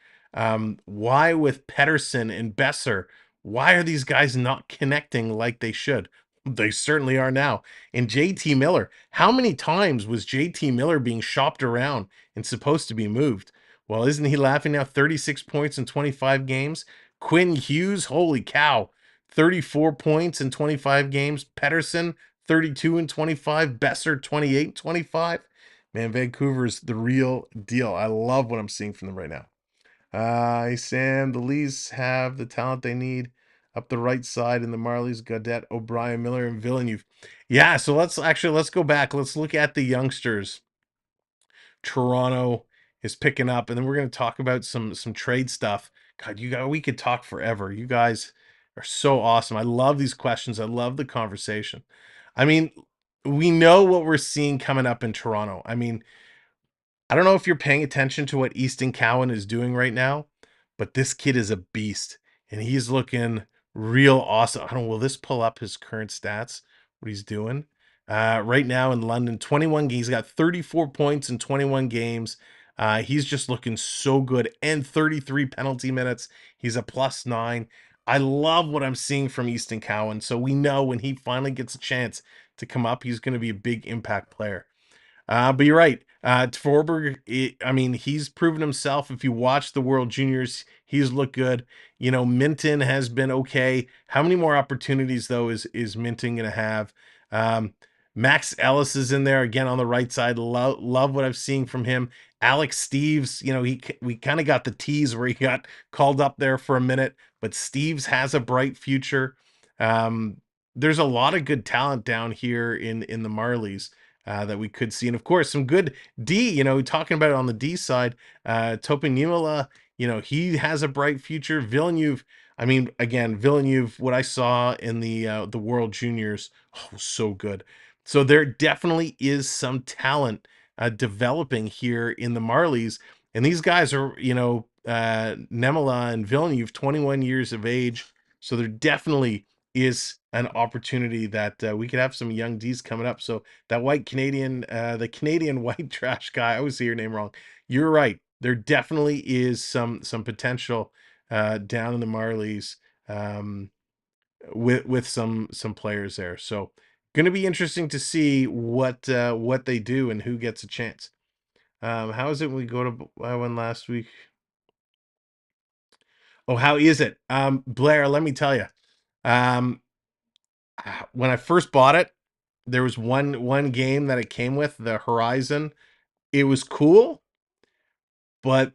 Why with Pedersen and Besser? Why are these guys not connecting like they should? They certainly are now. And JT Miller, how many times was JT Miller being shopped around and supposed to be moved? Well, isn't he laughing now? 36 points in 25 games. Quinn Hughes, holy cow, 34 points in 25 games. Pedersen, 32 and 25. Besser, 28 and 25. Man, Vancouver's the real deal. I love what I'm seeing from them right now. Hey, Sam, the Leafs have the talent they need up the right side in the Marlies, Gaudette, O'Brien, Miller, and Villeneuve. Yeah, so let's go back. Let's look at the youngsters. Toronto is picking up, and then we're going to talk about some trade stuff. God, we could talk forever. You guys are so awesome. I love these questions. I love the conversation. I mean, we know what we're seeing coming up in Toronto. I mean, I don't know if you're paying attention to what Easton Cowan is doing right now, but this kid is a beast and he's looking real awesome. I don't know, will this pull up his current stats, what he's doing? Right now in London, 21 games, he's got 34 points in 21 games. He's just looking so good and 33 penalty minutes. He's a +9. I love what I'm seeing from Easton Cowan. So we know when he finally gets a chance to come up, he's going to be a big impact player. But you're right. Forberg, I mean, he's proven himself. If you watch the World Juniors, he's looked good. You know, Minton has been okay. How many more opportunities though is Minton going to have? Max Ellis is in there again on the right side. Love what I've seen from him. Alex Steves, you know, we kind of got the tease where he got called up there for a minute, but Steves has a bright future. There's a lot of good talent down here in the Marlies that we could see. And of course, some good D, you know, talking about it on the D side, Topi Niemela, you know, he has a bright future. Villeneuve, I mean, again, Villeneuve, what I saw in the World Juniors, oh, so good. So there definitely is some talent developing here in the Marlies. And these guys are, you know, Niemela and Villeneuve, 21 years of age. So there definitely is an opportunity that we could have some young D's coming up. So that white Canadian, the Canadian white trash guy, I always say your name wrong. You're right. There definitely is some potential down in the Marlies with some players there. So going to be interesting to see what they do and who gets a chance. How is it when we go to one last week? Oh, how is it? Blair, let me tell you. Um, when I first bought it, there was one game that it came with, the Horizon. It was cool, but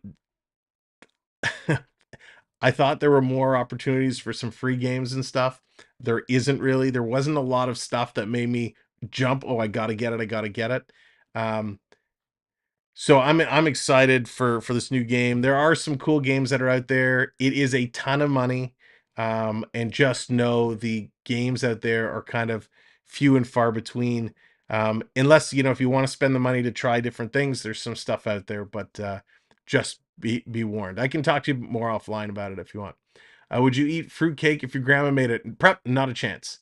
I thought there were more opportunities for some free games and stuff. There isn't really. There wasn't a lot of stuff that made me jump, "Oh, I gotta get it, I gotta get it." Um, So I'm excited for this new game. There are some cool games that are out there. It is a ton of money. And just know the games out there are kind of few and far between. Unless, you know, if you want to spend the money to try different things, there's some stuff out there, but just be warned. I can talk to you more offline about it if you want. Would you eat fruitcake if your grandma made it? Prep, not a chance.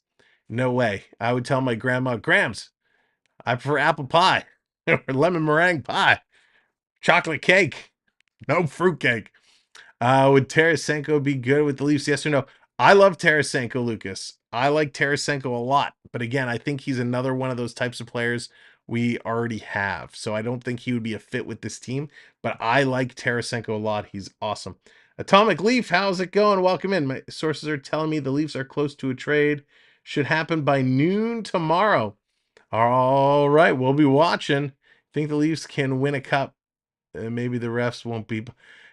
No way. I would tell my grandma, Grams, I prefer apple pie or lemon meringue pie. Chocolate cake, no fruitcake. Would Tarasenko be good with the Leafs? Yes or no? I love Tarasenko, Lucas. I like Tarasenko a lot, but again, I think he's another one of those types of players we already have. So I don't think he would be a fit with this team, but I like Tarasenko a lot. He's awesome. Atomic Leaf, how's it going? Welcome in. My sources are telling me the Leafs are close to a trade. Should happen by noon tomorrow. All right, we'll be watching. Think the Leafs can win a cup? Maybe the refs won't be.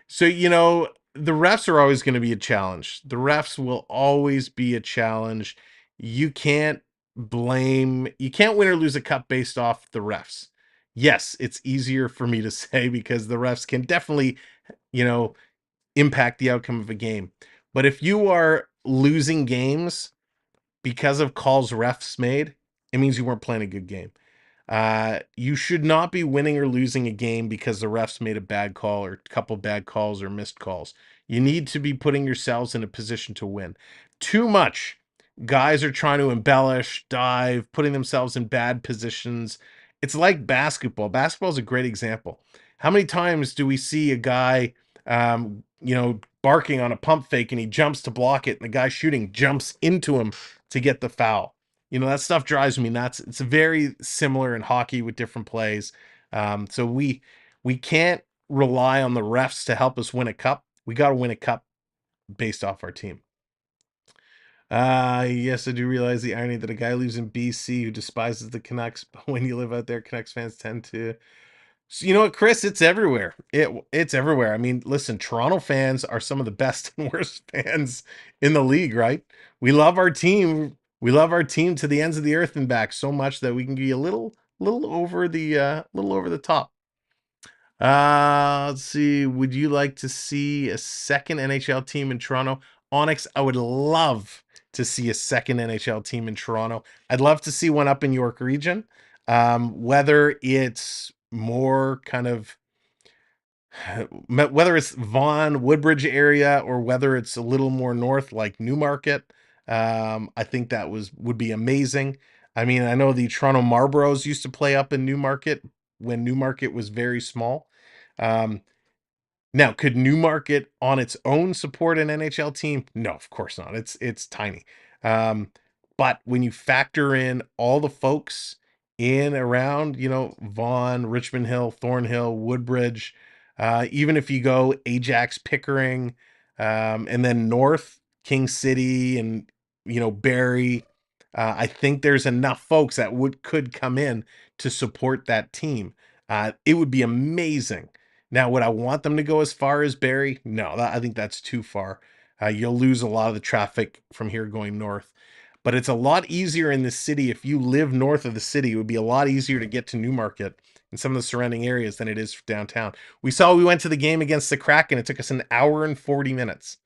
So, you know, the refs are always going to be a challenge. The refs will always be a challenge. You can't you can't win or lose a cup based off the refs. Yes, it's easier for me to say because the refs can definitely, you know, impact the outcome of a game. But if you are losing games because of calls refs made, it means you weren't playing a good game. You should not be winning or losing a game because the refs made a bad call or a couple bad calls or missed calls. You need to be putting yourselves in a position to win. Too much. Guys are trying to embellish, dive, putting themselves in bad positions. It's like basketball. Basketball is a great example. How many times do we see a guy, you know, barking on a pump fake and he jumps to block it and the guy shooting jumps into him to get the foul. That stuff drives me nuts. It's very similar in hockey with different plays. So we can't rely on the refs to help us win a cup. We got to win a cup based off our team. Yes, I do realize the irony that a guy lives in BC who despises the Canucks, but when you live out there, Canucks fans tend to. So you know what, Chris? It's everywhere. It's everywhere. I mean, listen, Toronto fans are some of the best and worst fans in the league, right? We love our team. We love our team to the ends of the earth and back so much that we can be a little over the top. Let's see. Would you like to see a second NHL team in Toronto? Onyx, I would love to see a second NHL team in Toronto. I'd love to see one up in York region. Whether it's more kind of whether it's Vaughan, Woodbridge area, or whether it's a little more north like Newmarket, I think that would be amazing. I mean, I know the Toronto Marlboros used to play up in Newmarket when Newmarket was very small. Um, Now, could Newmarket on its own support an NHL team? No, of course not. It's tiny. Um, but when you factor in all the folks in around, Vaughan, Richmond Hill, Thornhill, Woodbridge, even if you go Ajax, Pickering, and then north, King City, and Barrie, I think there's enough folks that could come in to support that team. It would be amazing. Now, would I want them to go as far as Barrie? No, I think that's too far. You'll lose a lot of the traffic from here going north. But it's a lot easier in the city. If you live north of the city, it would be a lot easier to get to Newmarket and some of the surrounding areas than it is downtown. We went to the game against the Kraken. It took us an hour and 40 minutes.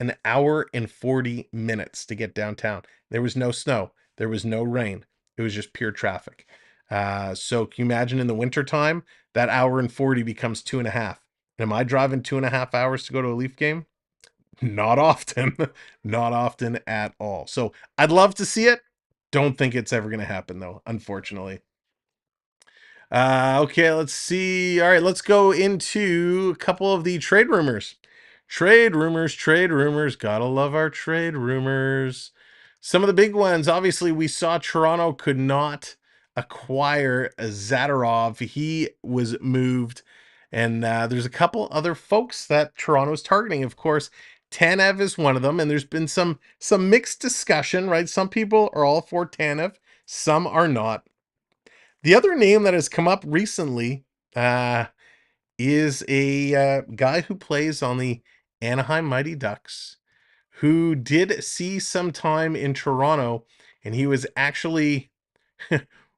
An hour and 40 minutes to get downtown. There was no snow. There was no rain. It was just pure traffic. So can you imagine in the wintertime, that hour and 40 becomes 2.5. Am I driving 2.5 hours to go to a Leaf game? Not often. Not often at all. So I'd love to see it. Don't think it's ever going to happen, though, unfortunately. Okay, let's see. All right, let's go into a couple of the trade rumors. Trade rumors, trade rumors. Gotta love our trade rumors. Some of the big ones, obviously, we saw Toronto could not acquire Zadorov. He was moved. And there's a couple other folks that Toronto's targeting. Of course, Tanev is one of them. And there's been some mixed discussion, right? Some people are all for Tanev. Some are not. The other name that has come up recently is a guy who plays on the Anaheim Mighty Ducks, who did see some time in Toronto, and he was actually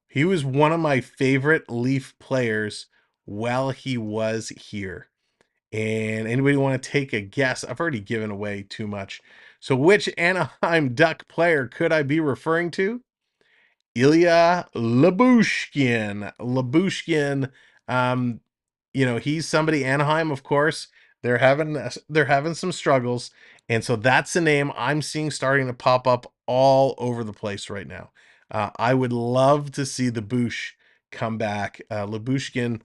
he was one of my favorite Leaf players while he was here. And anybody want to take a guess? I've already given away too much. So which Anaheim Duck player could I be referring to? Ilya Lyubushkin. Lyubushkin, um, he's somebody. Anaheim, of course, they're having some struggles, and so that's the name I'm seeing starting to pop up all over the place right now. I would love to see the Boosh come back. Lyubushkin,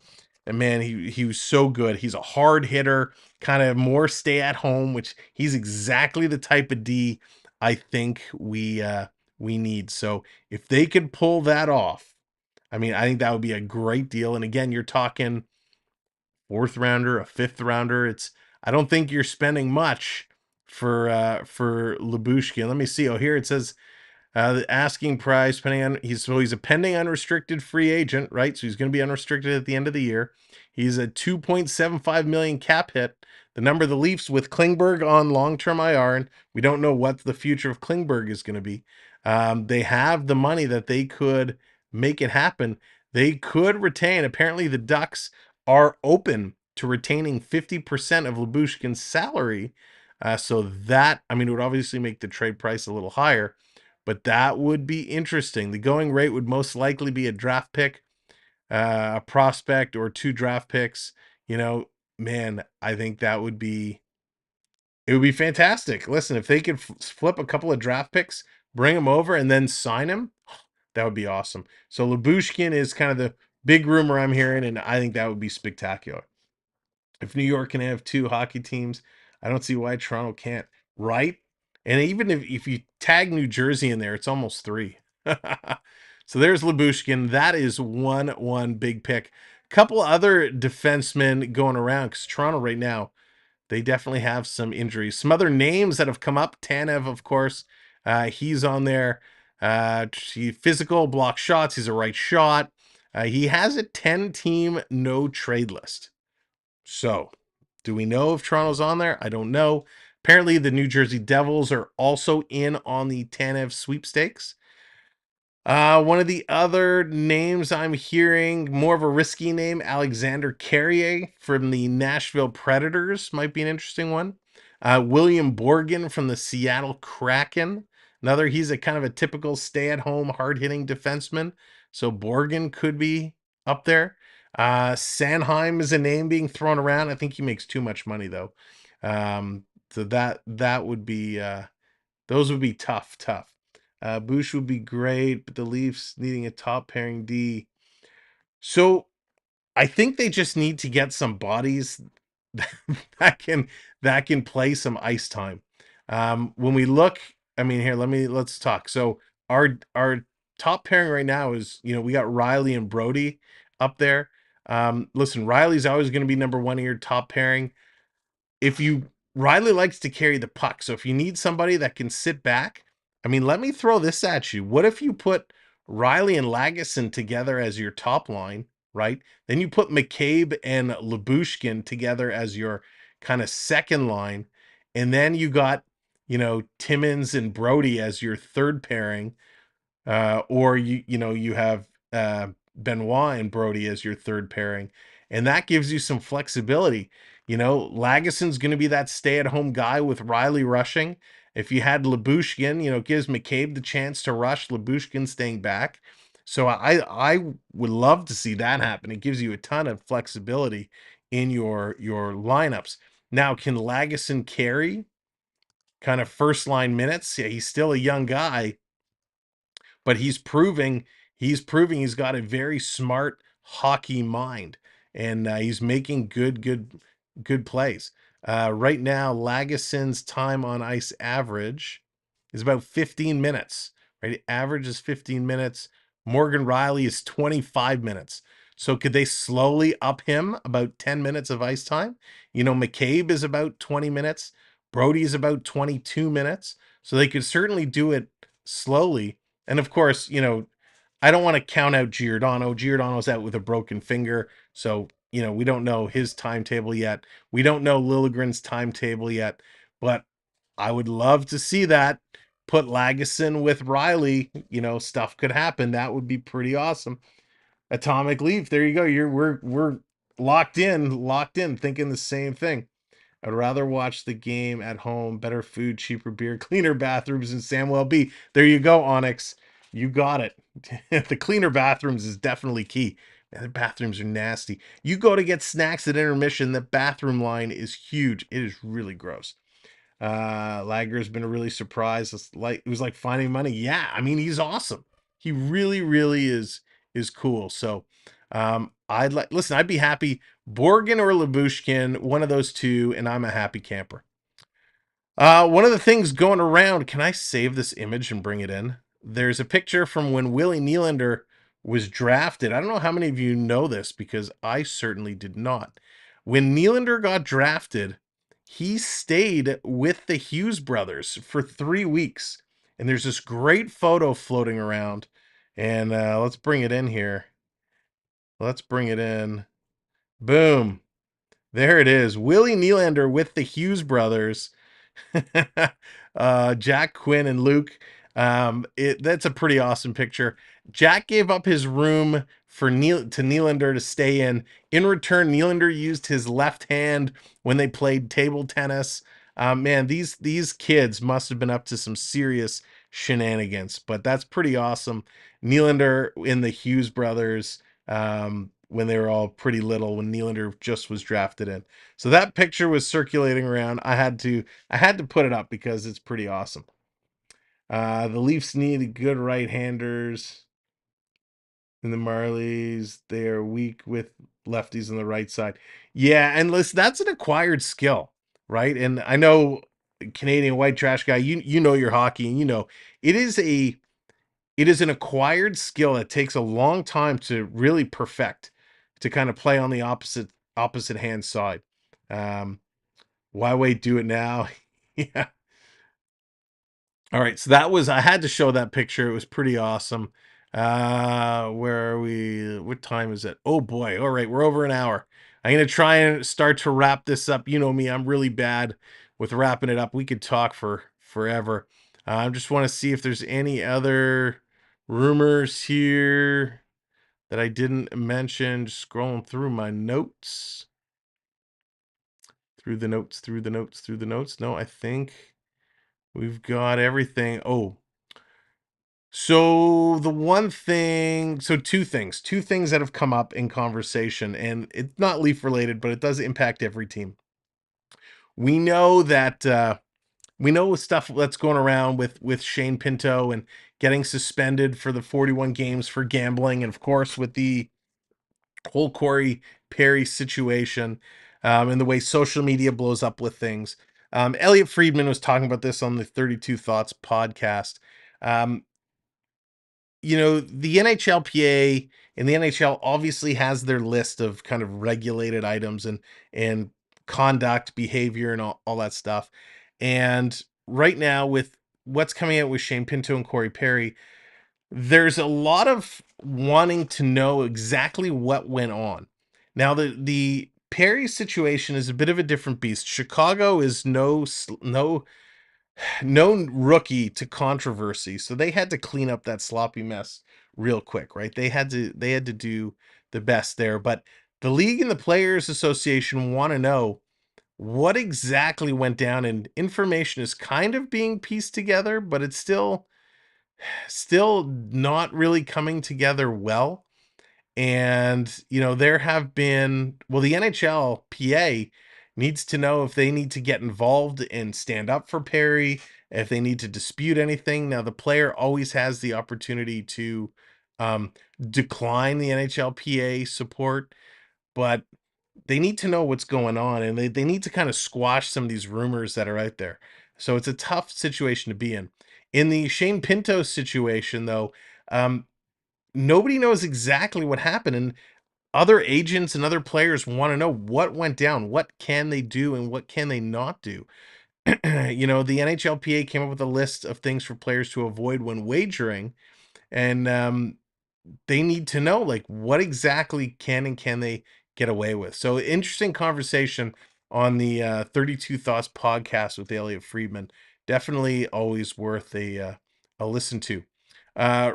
and man, he was so good. He's a hard hitter, kind of more stay at home, which he's exactly the type of D I think we need. So if they could pull that off, I mean, I think that would be a great deal. And again, you're talking fourth rounder, a fifth rounder. I don't think you're spending much for Lyubushkin. Let me see. Oh, here it says the asking price, depending on he's a pending unrestricted free agent, right? So he's going to be unrestricted at the end of the year. He's a 2.75 million cap hit. The number of the Leafs with Klingberg on long-term IR, and we don't know what the future of Klingberg is going to be. They have the money that they could make it happen. They could retain. Apparently, the Ducks are open to retaining 50% of Lyubushkin's salary. So that, I mean, it would obviously make the trade price a little higher, but that would be interesting. The going rate would most likely be a draft pick, a prospect, or 2 draft picks. Man, I think it would be fantastic. Listen, if they could flip a couple of draft picks, bring them over, and then sign him, that would be awesome. So Lyubushkin is kind of the big rumor I'm hearing, and I think that would be spectacular. If New York can have 2 hockey teams, I don't see why Toronto can't, right? And even if you tag New Jersey in there, it's almost 3. So there's Lyubushkin. That is one big pick. Couple other defensemen going around because Toronto right now, they definitely have some injuries. Some other names that have come up. Tanev, of course, he's on there. He physical, block shots. He's a right shot. He has a 10-team no trade list. So, do we know if Toronto's on there? I don't know. Apparently, the New Jersey Devils are also in on the Tanev sweepstakes. One of the other names I'm hearing, more of a risky name, Alexander Carrier from the Nashville Predators might be an interesting one. William Borgen from the Seattle Kraken. He's a kind of a typical stay-at-home, hard-hitting defenseman. So Borgen could be up there. Sanheim is a name being thrown around. I think he makes too much money though. So that would be those would be tough. Bush would be great, but the Leafs needing a top pairing D. So I think they just need to get some bodies that can play some ice time. When we look, I mean, here, let's talk. So our top pairing right now is, we got Riley and Brody up there. Listen, Riley's always going to be number one in your top pairing. If you Riley likes to carry the puck, so if you need somebody that can sit back, I mean, let me throw this at you. What if you put Riley and Lagesson together as your top line, right? Then you put McCabe and Lyubushkin together as your kind of second line, and then you got, Timmins and Brody as your third pairing, or you have Benoit and Brody as your third pairing, and that gives you some flexibility. Lagesson's going to be that stay-at-home guy with Riley rushing. If you had Lyubushkin, it gives McCabe the chance to rush. Lyubushkin staying back. So I would love to see that happen. It gives you a ton of flexibility in your lineups. Now, can Lagesson carry kind of first line minutes? Yeah, he's still a young guy, but he's proving he's got a very smart hockey mind, and he's making good plays. Right now, Lagesson's time on ice average is about 15 minutes. Right, average is 15 minutes. Morgan Riley is 25 minutes. So could they slowly up him about 10 minutes of ice time? McCabe is about 20 minutes. Brody is about 22 minutes. So they could certainly do it slowly. And of course, I don't want to count out Giordano. Giordano's out with a broken finger. So, we don't know his timetable yet. We don't know Liljegren's timetable yet. But I would love to see that. Put Lagesson with Riley. Stuff could happen. That would be pretty awesome. Atomic Leaf. There you go. We're locked in, thinking the same thing. I'd rather watch the game at home. Better food, cheaper beer, cleaner bathrooms, and Samwelb. There you go, Onyx. You got it. The cleaner bathrooms is definitely key. Man, the bathrooms are nasty. You go to get snacks at intermission, the bathroom line is huge. It is really gross. Lager's been a really surprise. It was like finding money. Yeah, I mean, he's awesome. He really is cool. So I'd be happy. Borgen or Lyubushkin, one of those two, and I'm a happy camper. One of the things going around, can I save this image and bring it in? There's a picture from when Willie Nylander was drafted. I don't know how many of you know this because I certainly did not. When Nylander got drafted, he stayed with the Hughes brothers for 3 weeks. And there's this great photo floating around. And let's bring it in here. Let's bring it in. Boom. There it is. Willie Nylander with the Hughes brothers. Jack Quinn and Luke. That's a pretty awesome picture. Jack gave up his room for Nylander to stay in. In return, Nylander used his left hand when they played table tennis. Man, these kids must have been up to some serious shenanigans, but that's pretty awesome. Nylander in the Hughes brothers. When they were all pretty little, when Nylander just was drafted in. So that picture was circulating around. I had to put it up because it's pretty awesome. The Leafs need good right-handers. And the Marlies, they are weak with lefties on the right side. Yeah, and listen, that's an acquired skill. right? And I know Canadian white trash guy, you know your hockey, and you know it is a it is an acquired skill that takes a long time to really perfect, to kind of play on the opposite hand side. Um, why wait? Do it now. Yeah. All right, so that was I had to show that picture. It was pretty awesome. Where are we? What time is it? Oh boy. All right, we're over an hour. I'm gonna try and start to wrap this up. You know me, I'm really bad with wrapping it up. We could talk for forever. I just want to see if there's any other rumors here that I didn't mention. Just scrolling through my notes. Through the notes, through the notes, through the notes. No, I think we've got everything. Oh, so the one thing, so two things that have come up in conversation, and it's not Leaf related, but it does impact every team. We know that we know stuff that's going around with Shane Pinto and getting suspended for the 41 games for gambling, and of course with the whole Corey Perry situation, and the way social media blows up with things. Elliot Friedman was talking about this on the 32 Thoughts podcast. Um, you know, the NHLPA and the NHL obviously has their list of kind of regulated items and conduct, behavior, and all that stuff. And right now, with what's coming out with Shane Pinto and Corey Perry, there's a lot of wanting to know exactly what went on. Now, the Perry situation is a bit of a different beast. Chicago is no rookie to controversy, so they had to clean up that sloppy mess real quick, right? They had to do the best there, but the league and the players association want to know what exactly went down, and information is kind of being pieced together, but it's still not really coming together well. And, you know, there have been, well, the NHL PA needs to know if they need to get involved and stand up for Perry, if they need to dispute anything. Now, the player always has the opportunity to um, decline the NHL PA support, but they need to know what's going on, and they need to kind of squash some of these rumors that are out there. So it's a tough situation to be in. In the Shane Pinto situation, though, um, nobody knows exactly what happened, and other agents and other players want to know what went down, what can they do, and what can they not do. You know, the NHLPA came up with a list of things for players to avoid when wagering, and they need to know like what exactly can they get away with. So interesting conversation on the 32 Thoughts podcast with Elliot Friedman. Definitely always worth a listen to.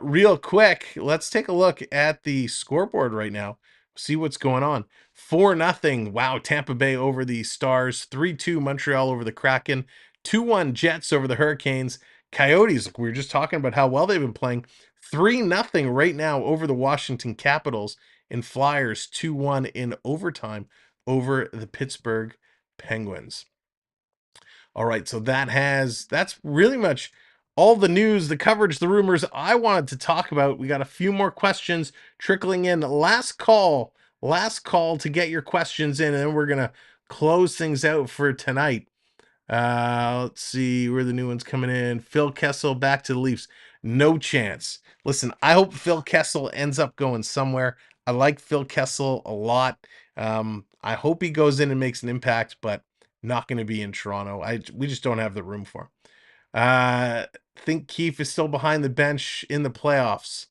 Real quick, let's take a look at the scoreboard right now. See what's going on. 4-0. Wow, Tampa Bay over the Stars. 3-2 Montreal over the Kraken. 2-1 Jets over the Hurricanes. Coyotes, we were just talking about how well they've been playing. 3-0 right now over the Washington Capitals, and Flyers 2-1 in overtime over the Pittsburgh Penguins. All right, so that's really much all the news, the coverage, the rumors I wanted to talk about. We got a few more questions trickling in. Last call to get your questions in, and then we're gonna close things out for tonight. Let's see where the new one's coming in. Phil Kessel back to the Leafs. No chance. Listen, I hope Phil Kessel ends up going somewhere. I like Phil Kessel a lot. I hope he goes in and makes an impact, but not going to be in Toronto. We just don't have the room for him. Think Keefe is still behind the bench in the playoffs.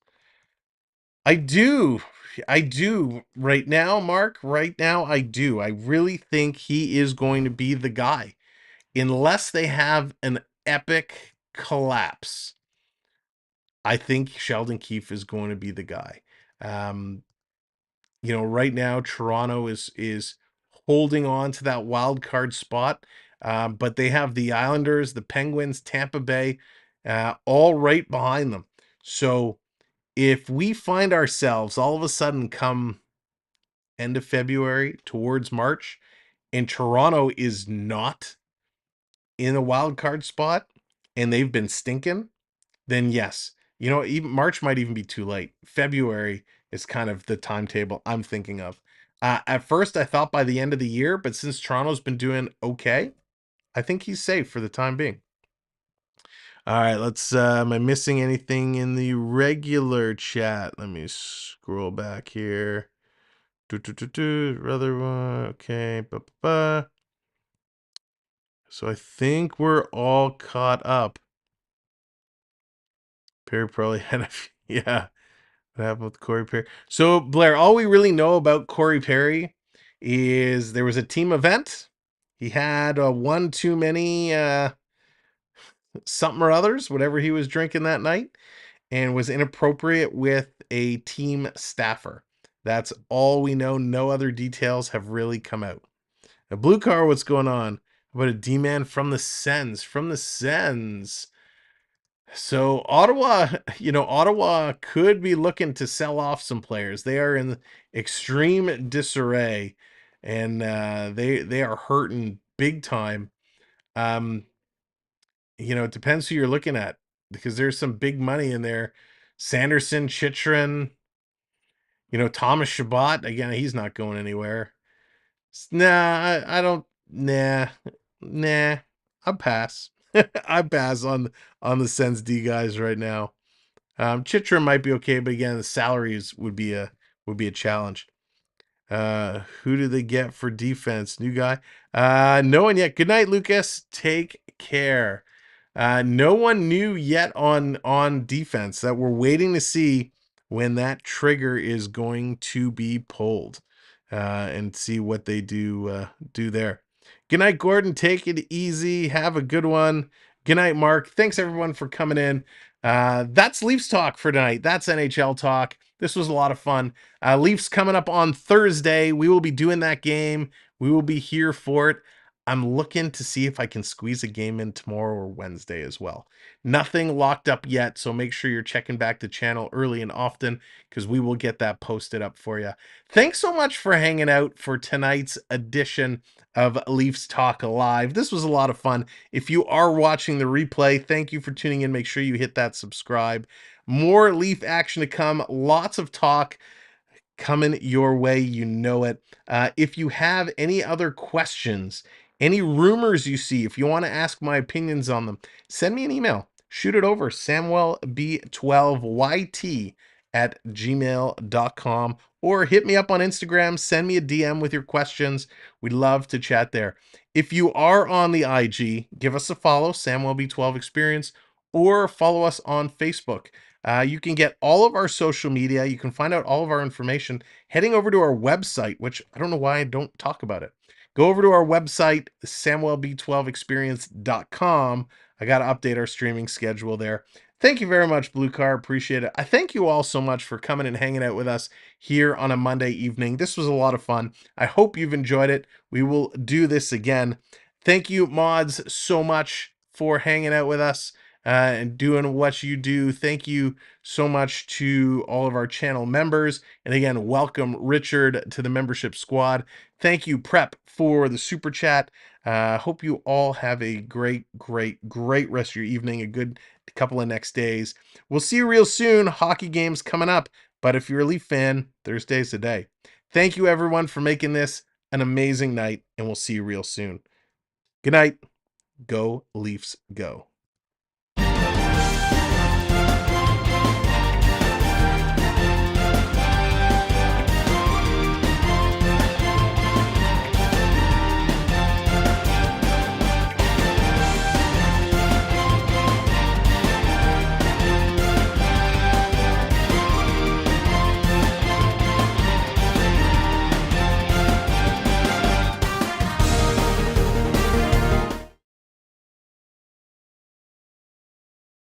I do. I do. Right now, Mark, right now, I do. I really think he is going to be the guy unless they have an epic collapse. I think Sheldon Keefe is going to be the guy. Um, you know, right now Toronto is holding on to that wild card spot, but they have the Islanders, the Penguins, Tampa Bay, all right behind them. So if we find ourselves all of a sudden come end of February towards March, and Toronto is not in a wild card spot and they've been stinking, then yes, you know, even March might even be too late. February is kind of the timetable I'm thinking of. At first, I thought by the end of the year, but since Toronto's been doing okay, I think he's safe for the time being. All right, let's am I missing anything in the regular chat? Let me scroll back here. Rather okay. So I think we're all caught up. Perry probably had a yeah. What happened with Corey Perry? So Blair, all we really know about Corey Perry is there was a team event. He had one too many something or others, whatever he was drinking that night, and was inappropriate with a team staffer. That's all we know. No other details have really come out. Now, Blue Car, what's going on? About a D-man from the Sens. From the Sens. So Ottawa, Ottawa could be looking to sell off some players. They are in extreme disarray, and they are hurting big time. Um, it depends who you're looking at because there's some big money in there. Sanderson, Chychrun, Thomas Chabot. Again, he's not going anywhere. Nah, I don't. Nah. I pass. I pass on the Sens D guys right now. Chychrun might be okay, but again, the salaries would be a challenge. Who do they get for defense? New guy? No one yet. Good night, Lucas. Take care. No one knew yet on defense that we're waiting to see when that trigger is going to be pulled, and see what they do there. Good night, Gordon. Take it easy. Have a good one. Good night, Mark. Thanks everyone for coming in. That's Leafs talk for tonight. That's NHL talk. This was a lot of fun. Leafs coming up on Thursday. We will be doing that game. We will be here for it. I'm looking to see if I can squeeze a game in tomorrow or Wednesday as well. Nothing locked up yet, so make sure you're checking back the channel early and often because we will get that posted up for you. Thanks so much for hanging out for tonight's edition of Leafs Talk Live. This was a lot of fun. If you are watching the replay, thank you for tuning in. Make sure you hit that subscribe. More Leaf action to come. Lots of talk coming your way. You know it. If you have any other questions, any rumors you see, if you want to ask my opinions on them, send me an email. Shoot it over, samwellb12yt at gmail.com, or hit me up on Instagram. Send me a DM with your questions. We'd love to chat there. If you are on the IG, give us a follow, samwellb12 experience, or follow us on Facebook. You can get all of our social media. You can find out all of our information heading over to our website, which I don't know why I don't talk about it. Go over to our website, samwellb12experience.com. I got to update our streaming schedule there. Thank you very much, Blue Car. Appreciate it. I thank you all so much for coming and hanging out with us here on a Monday evening. This was a lot of fun. I hope you've enjoyed it. We will do this again. Thank you, mods, so much for hanging out with us and doing what you do. Thank you so much to all of our channel members. And again, welcome Richard to the membership squad. Thank you, Prep, for the super chat. Hope you all have a great rest of your evening, a good couple of next days. We'll see you real soon. Hockey games coming up. But if you're a Leaf fan, Thursday's the day. Thank you, everyone, for making this an amazing night, and we'll see you real soon. Good night. Go Leafs, go.